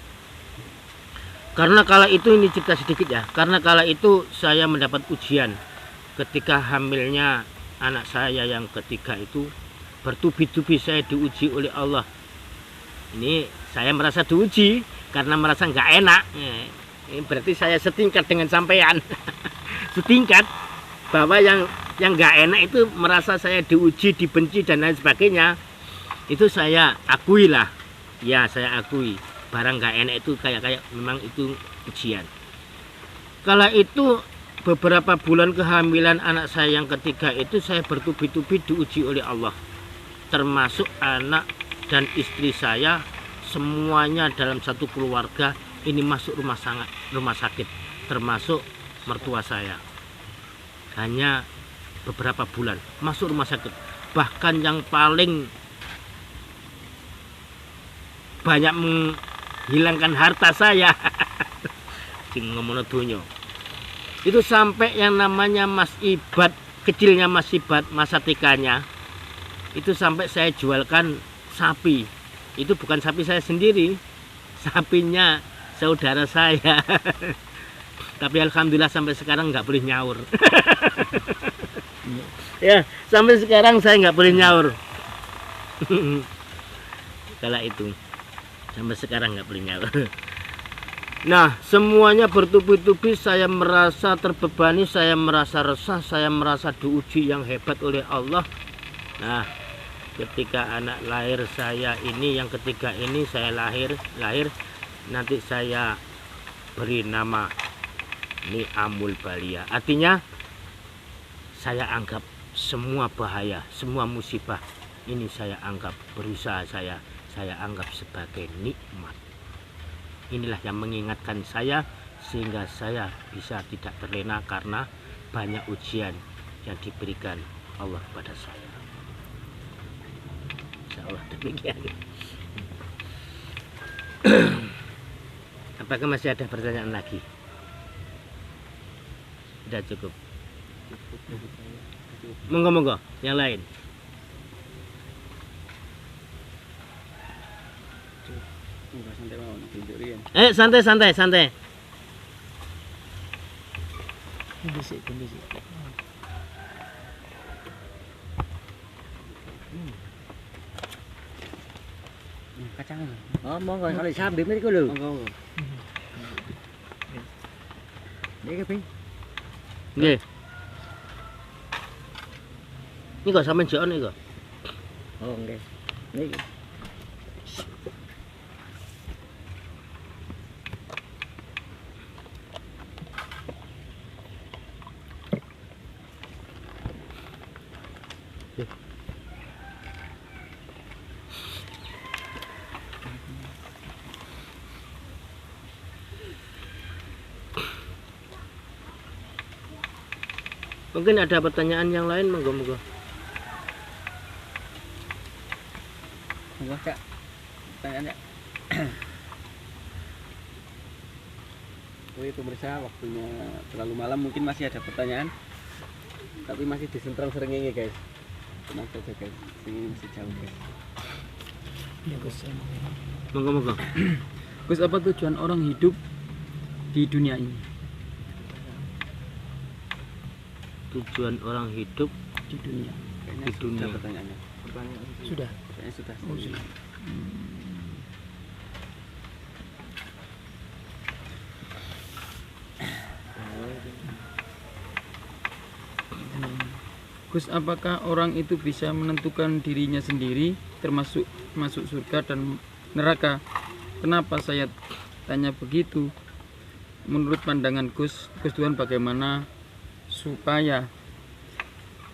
Karena kala itu, ini cerita sedikit ya. Karena kala itu saya mendapat ujian ketika hamilnya anak saya yang ketiga itu, bertubi-tubi saya diuji oleh Allah. Ini saya merasa diuji karena merasa nggak enak. Ini berarti saya setingkat dengan sampean. Setingkat bahwa yang nggak enak itu merasa saya diuji, dibenci dan lain sebagainya. Itu saya akui lah. Ya, saya akui. Barang nggak enak itu kayak memang itu ujian. Kala itu beberapa bulan kehamilan anak saya yang ketiga itu saya bertubi-tubi diuji oleh Allah. Termasuk anak dan istri saya, semuanya dalam satu keluarga ini masuk rumah sakit, termasuk mertua saya. Hanya beberapa bulan masuk rumah sakit. Bahkan yang paling banyak menghilangkan harta saya ngomong dunia itu sampai yang namanya Mas Ibad, kecilnya Mas Ibad, masa TK-nya itu sampai saya jualkan sapi. Itu bukan sapi saya sendiri, sapinya saudara saya. Tapi alhamdulillah sampai sekarang nggak boleh nyaur. Ya, sampai sekarang saya nggak boleh nyaur. Kala itu sampai sekarang nggak beli nyawa. Nah, semuanya bertubi-tubi, saya merasa terbebani, saya merasa resah, saya merasa diuji yang hebat oleh Allah. Nah, ketika anak lahir saya ini, yang ketiga ini saya lahir, nanti saya beri nama Ni'amul Balia. Artinya saya anggap semua bahaya, semua musibah ini saya anggap berusaha saya anggap sebagai nikmat. Inilah yang mengingatkan saya sehingga saya bisa tidak terlena karena banyak ujian yang diberikan Allah kepada saya. Insya Allah demikian. Apakah masih ada pertanyaan lagi? Sudah cukup. Monggo, yang lain. Santai. Kondisi. Kacang. Oh, monggo kalau sambil niku lho. Monggo. Niki ping. Nggih. Ini kok sampean jek niku. Oh, nggih. Niki. Mungkin ada pertanyaan yang lain, monggo. Monggo, Cak. Pertanyaannya. Oh, itu pemirsa, waktunya terlalu malam, mungkin masih ada pertanyaan. Tapi masih disentrong srengenge, guys. Tenang saja, guys. Ini masih jauh, guys. Ya, Gus. Monggo. Gus, apa tujuan orang hidup di dunia ini? Tujuan orang hidup Di dunia. Kayaknya Di dunia. sudah pertanyaannya. Sudah. Kayaknya sudah. Oh, sudah. Gus, apakah orang itu bisa menentukan dirinya sendiri termasuk masuk surga dan neraka? Kenapa saya tanya begitu? Menurut pandangan Gus Tuhan bagaimana supaya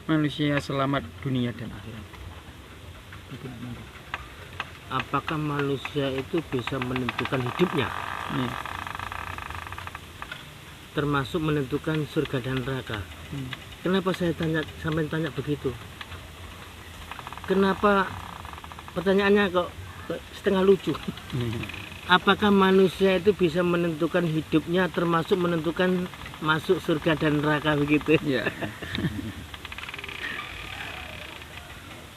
manusia selamat dunia dan akhirat? Apakah manusia itu bisa menentukan hidupnya, Nih. termasuk menentukan surga dan neraka? Kenapa saya sampai tanya begitu? Kenapa pertanyaannya kok setengah lucu? Apakah manusia itu bisa menentukan hidupnya, termasuk menentukan masuk surga dan neraka begitu? Ya.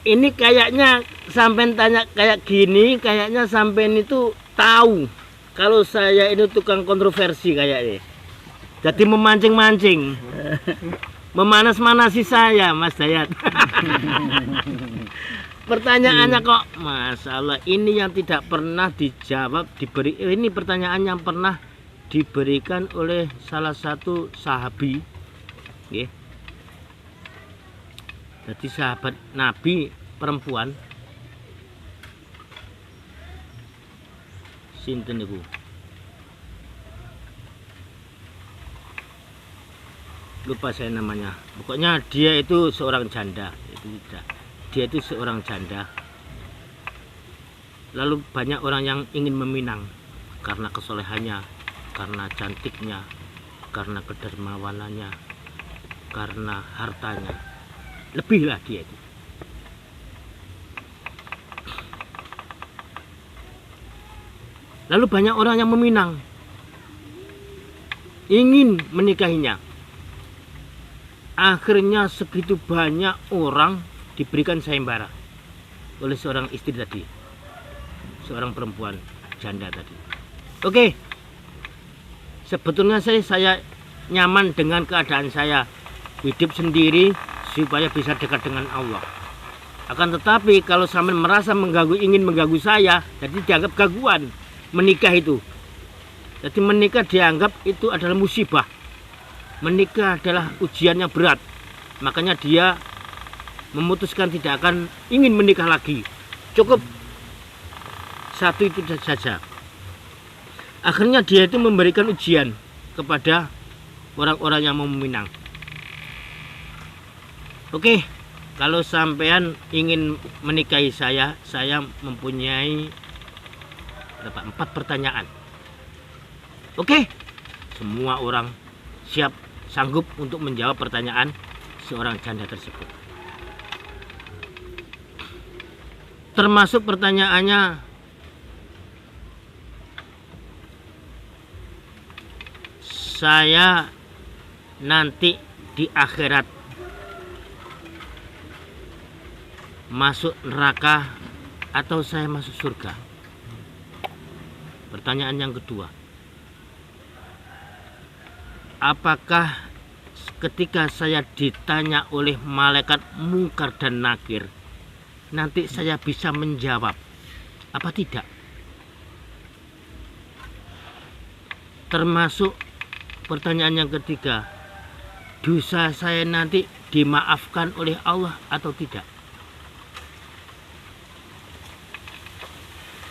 Ini kayaknya sampai tanya kayak gini, kayaknya sampai itu tahu kalau saya ini tukang kontroversi kayaknya. Jadi memancing-mancing, memanas-manasi saya, Mas Dayat. Pertanyaannya kok, masalah ini yang tidak pernah dijawab, ini pertanyaan yang pernah diberikan oleh salah satu sahabi, ya. Jadi sahabat Nabi perempuan, sinten niku? Lupa saya namanya. Pokoknya dia itu seorang janda. Dia itu seorang janda. Lalu banyak orang yang ingin meminang karena kesolehannya, karena cantiknya, karena kedermawanannya, karena hartanya. Lebihlah dia itu. Lalu banyak orang yang meminang, ingin menikahinya. Akhirnya segitu banyak orang diberikan sayembara oleh seorang istri tadi, seorang perempuan janda tadi. Oke, sebetulnya saya nyaman dengan keadaan saya, hidup sendiri supaya bisa dekat dengan Allah. Akan tetapi kalau sampean merasa ingin mengganggu saya, jadi dianggap gangguan. Menikah itu. Jadi menikah dianggap itu adalah musibah. Menikah adalah ujian yang berat. Makanya dia memutuskan tidak akan ingin menikah lagi. Cukup satu itu saja. Akhirnya dia itu memberikan ujian kepada orang-orang yang mau meminang. Oke, kalau sampean ingin menikahi saya mempunyai 4 pertanyaan. Oke, semua orang siap sanggup untuk menjawab pertanyaan seorang janda tersebut. Termasuk pertanyaannya, saya nanti di akhirat masuk neraka atau saya masuk surga? Pertanyaan yang kedua, apakah ketika saya ditanya oleh malaikat Mungkar dan Nakir, nanti saya bisa menjawab apa tidak? Termasuk pertanyaan yang ketiga, dosa saya nanti dimaafkan oleh Allah atau tidak?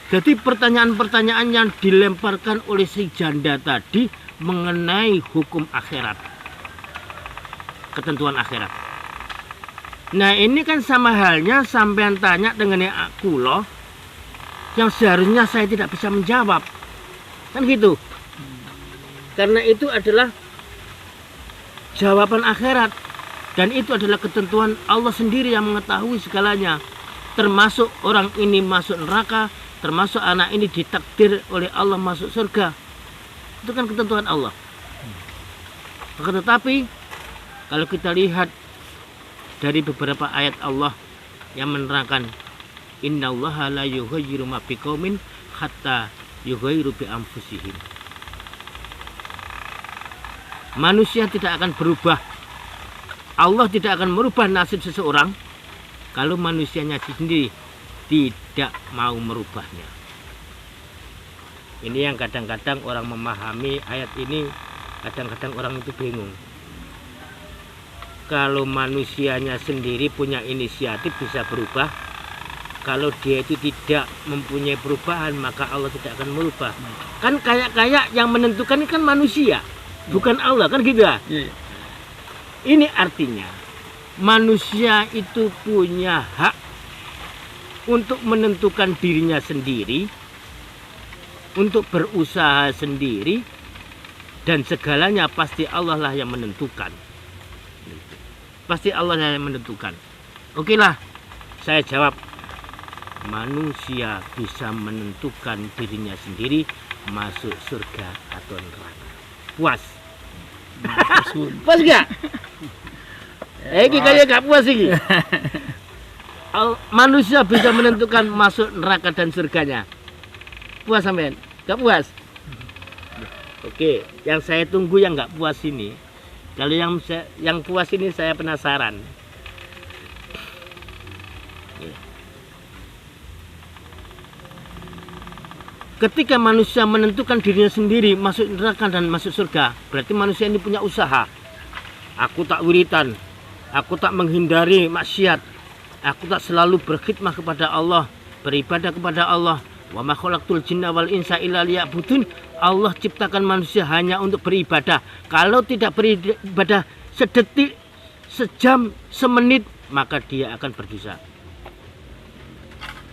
Jadi pertanyaan-pertanyaan yang dilemparkan oleh si janda tadi mengenai hukum akhirat, ketentuan akhirat. Nah ini kan sama halnya sampean tanya dengan aku loh, yang seharusnya saya tidak bisa menjawab, kan gitu. Karena itu adalah jawaban akhirat, dan itu adalah ketentuan Allah sendiri yang mengetahui segalanya. Termasuk orang ini masuk neraka, termasuk anak ini ditakdir oleh Allah masuk surga. Itu kan ketentuan Allah. Akan tetapi kalau kita lihat dari beberapa ayat Allah yang menerangkan, innallaha la yughayyiru ma biqaumin hatta yughayyiru bi anfusihim. Manusia tidak akan berubah. Allah tidak akan merubah nasib seseorang kalau manusianya sendiri tidak mau merubahnya. Ini yang kadang-kadang orang memahami ayat ini, kadang-kadang orang itu bingung. Kalau manusianya sendiri punya inisiatif bisa berubah, kalau dia itu tidak mempunyai perubahan maka Allah tidak akan merubah. Kan kayak yang menentukan kan manusia, bukan Allah, kan gitu ya? Ini artinya manusia itu punya hak untuk menentukan dirinya sendiri, untuk berusaha sendiri, dan segalanya pasti Allah lah yang menentukan. Pasti Allah yang menentukan. Oke lah, saya jawab, manusia bisa menentukan dirinya sendiri masuk surga atau neraka. Puas? Puas gak? Ini kayak gak puas ini. Manusia bisa menentukan masuk neraka dan surganya. Puas sampean? Gak puas? Oke, yang saya tunggu yang gak puas ini. Kalau yang puas ini saya penasaran. Ketika manusia menentukan dirinya sendiri masuk neraka dan masuk surga, berarti manusia ini punya usaha. Aku tak wiritan, aku tak menghindari maksiat, aku tak selalu berkhidmah kepada Allah, beribadah kepada Allah. Wa ma khalaqtul jinna wal insa illa liya'budun. Allah ciptakan manusia hanya untuk beribadah. Kalau tidak beribadah sedetik, sejam, semenit, maka dia akan berdosa.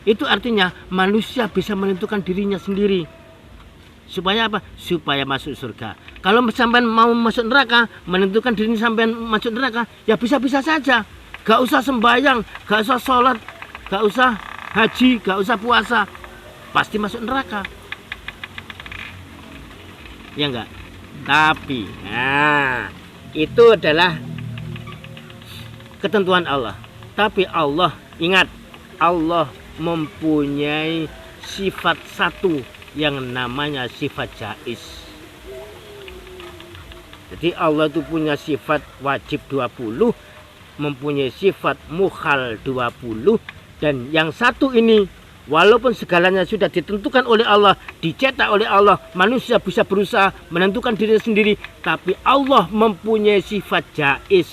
Itu artinya manusia bisa menentukan dirinya sendiri. Supaya apa? Supaya masuk surga. Kalau sampai mau masuk neraka, menentukan dirinya sampai masuk neraka, ya bisa-bisa saja. Gak usah sembahyang, gak usah sholat, gak usah haji, gak usah puasa, pasti masuk neraka. Ya enggak? Tapi, nah, itu adalah ketentuan Allah. Tapi Allah, ingat, Allah mempunyai sifat satu yang namanya sifat jaiz. Jadi Allah itu punya sifat wajib 20, mempunyai sifat mukhal 20, dan yang satu ini walaupun segalanya sudah ditentukan oleh Allah, dicetak oleh Allah, manusia bisa berusaha menentukan dirinya sendiri, tapi Allah mempunyai sifat jaiz.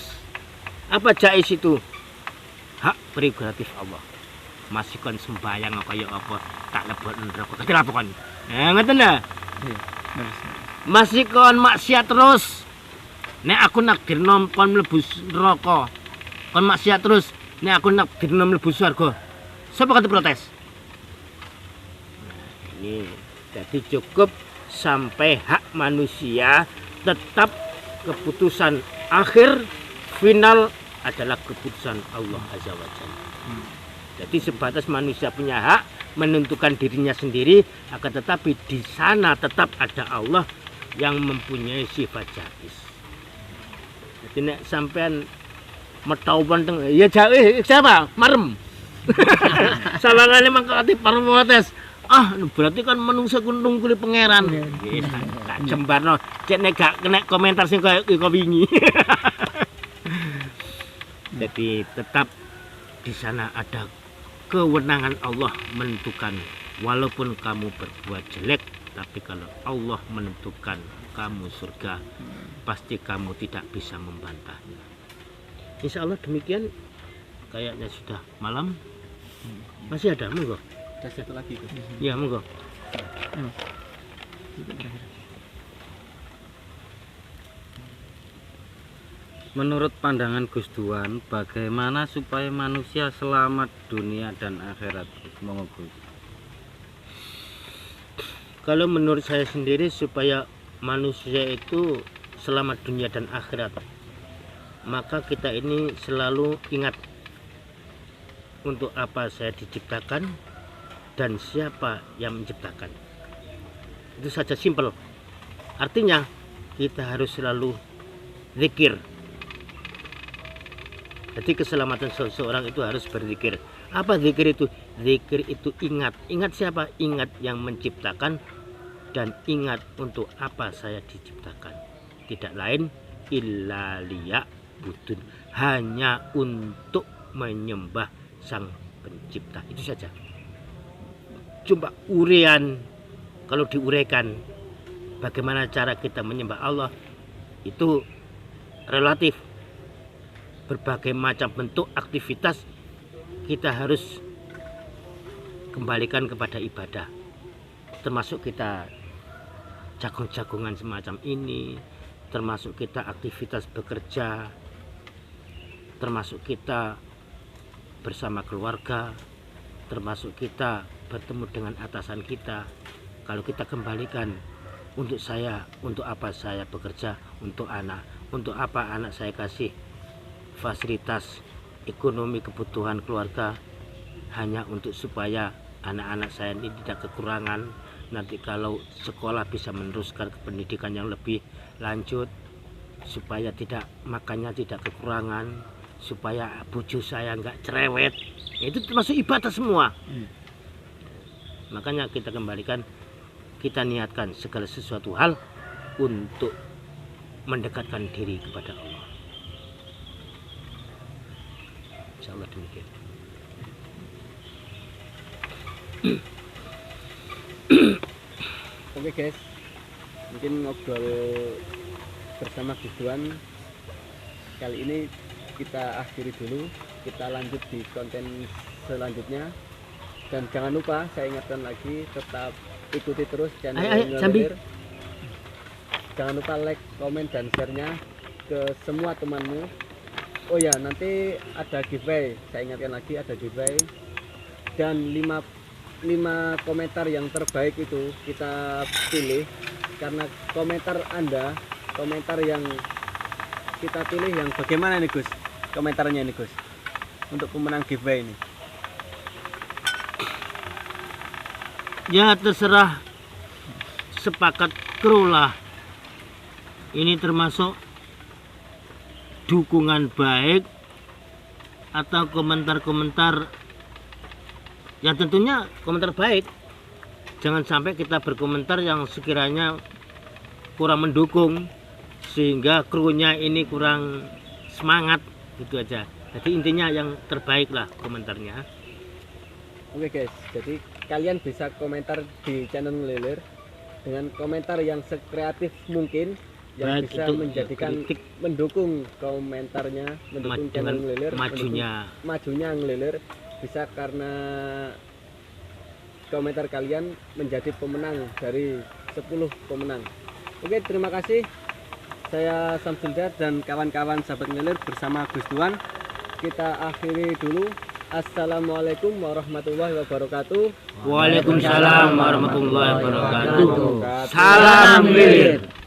Apa jaiz itu? Hak prerogatif Allah. Masih kon sembayang kaya apa tak lebet neraka. Ketika apa kon? Ngoten dah. Iya, bener. Masih kon maksiat terus. Nek aku nakdirno kon mlebu neraka. Kon maksiat terus. Nek aku nakdirno mlebu surga. Siapa kata protes? Ini jadi cukup sampai hak manusia, tetap keputusan akhir final adalah keputusan Allah Azza wa Jalla. Jadi sebatas manusia punya hak menentukan dirinya sendiri, akan tetapi di sana tetap ada Allah yang mempunyai sifat jaiz. Jadi nek sampean metau penteng ya jaiz siapa? Marem. Salangane mangkati protes. Berarti kan menungso kuntung kulit pangeran. Yes, tak jembarno. Cek nek gak kena komentar sing kaya wingi. Jadi tetap di sana ada kewenangan Allah menentukan, walaupun kamu berbuat jelek, tapi kalau Allah menentukan kamu surga, pasti kamu tidak bisa membantahnya. Insya Allah demikian. Kayaknya sudah malam. Masih ada, monggo. Ada satu lagi Gus. Ya, monggo. Menurut pandangan Gus Duan, bagaimana supaya manusia selamat dunia dan akhirat? Monggo Gus. Kalau menurut saya sendiri, supaya manusia itu selamat dunia dan akhirat, maka kita ini selalu ingat untuk apa saya diciptakan dan siapa yang menciptakan. Itu saja, simpel. Artinya kita harus selalu zikir. Jadi keselamatan seseorang itu harus berzikir. Apa zikir itu? Zikir itu ingat. Ingat siapa? Ingat yang menciptakan, dan ingat untuk apa saya diciptakan. Tidak lain illa liya'budun, hanya untuk menyembah Sang Pencipta. Itu saja. Coba urean, kalau diuraikan bagaimana cara kita menyembah Allah, itu relatif. Berbagai macam bentuk aktivitas kita harus kembalikan kepada ibadah, termasuk kita jagung-jagungan semacam ini, termasuk kita aktivitas bekerja, termasuk kita bersama keluarga, termasuk kita bertemu dengan atasan kita. Kalau kita kembalikan, untuk saya, untuk apa saya bekerja, untuk anak, untuk apa anak saya kasih fasilitas ekonomi kebutuhan keluarga, hanya untuk supaya anak-anak saya ini tidak kekurangan, nanti kalau sekolah bisa meneruskan ke pendidikan yang lebih lanjut, supaya tidak makannya tidak kekurangan, supaya bojo saya nggak cerewet. Itu termasuk ibadah semua. Makanya kita kembalikan, kita niatkan segala sesuatu hal untuk mendekatkan diri kepada Allah. Insya Allah demikian. Oke guys, mungkin ngobrol bersama Gus Duan kali ini kita akhiri dulu, kita lanjut di konten selanjutnya. Dan jangan lupa, saya ingatkan lagi, tetap ikuti terus channel Ngalir. Jangan lupa like, komen, dan share-nya ke semua temanmu. Oh ya, nanti ada giveaway, saya ingatkan lagi ada giveaway. Dan 5 komentar yang terbaik itu kita pilih, karena komentar Anda, komentar yang kita pilih yang bagaimana nih Gus? Komentarnya ini Gus, untuk pemenang giveaway ini. Ya terserah, sepakat kerulah. Ini termasuk dukungan baik atau komentar-komentar yang tentunya komentar baik. Jangan sampai kita berkomentar yang sekiranya kurang mendukung, sehingga krunya ini kurang semangat. Itu aja. Jadi intinya yang terbaik lah komentarnya. Oke guys, jadi kalian bisa komentar di channel Ngelilir dengan komentar yang sekreatif mungkin, yang Baik bisa itu menjadikan kritik, mendukung komentarnya, mendukung channel dengan Ngelilir, majunya majunya Ngelilir, bisa karena komentar kalian menjadi pemenang dari 10 pemenang. Oke, terima kasih. Saya Samsulda dan kawan-kawan sahabat Ngelilir bersama Gus Duan. Kita akhiri dulu. Assalamualaikum warahmatullahi wabarakatuh. Waalaikumsalam warahmatullahi wabarakatuh. Wabarakatuh. Salam Ngelilir.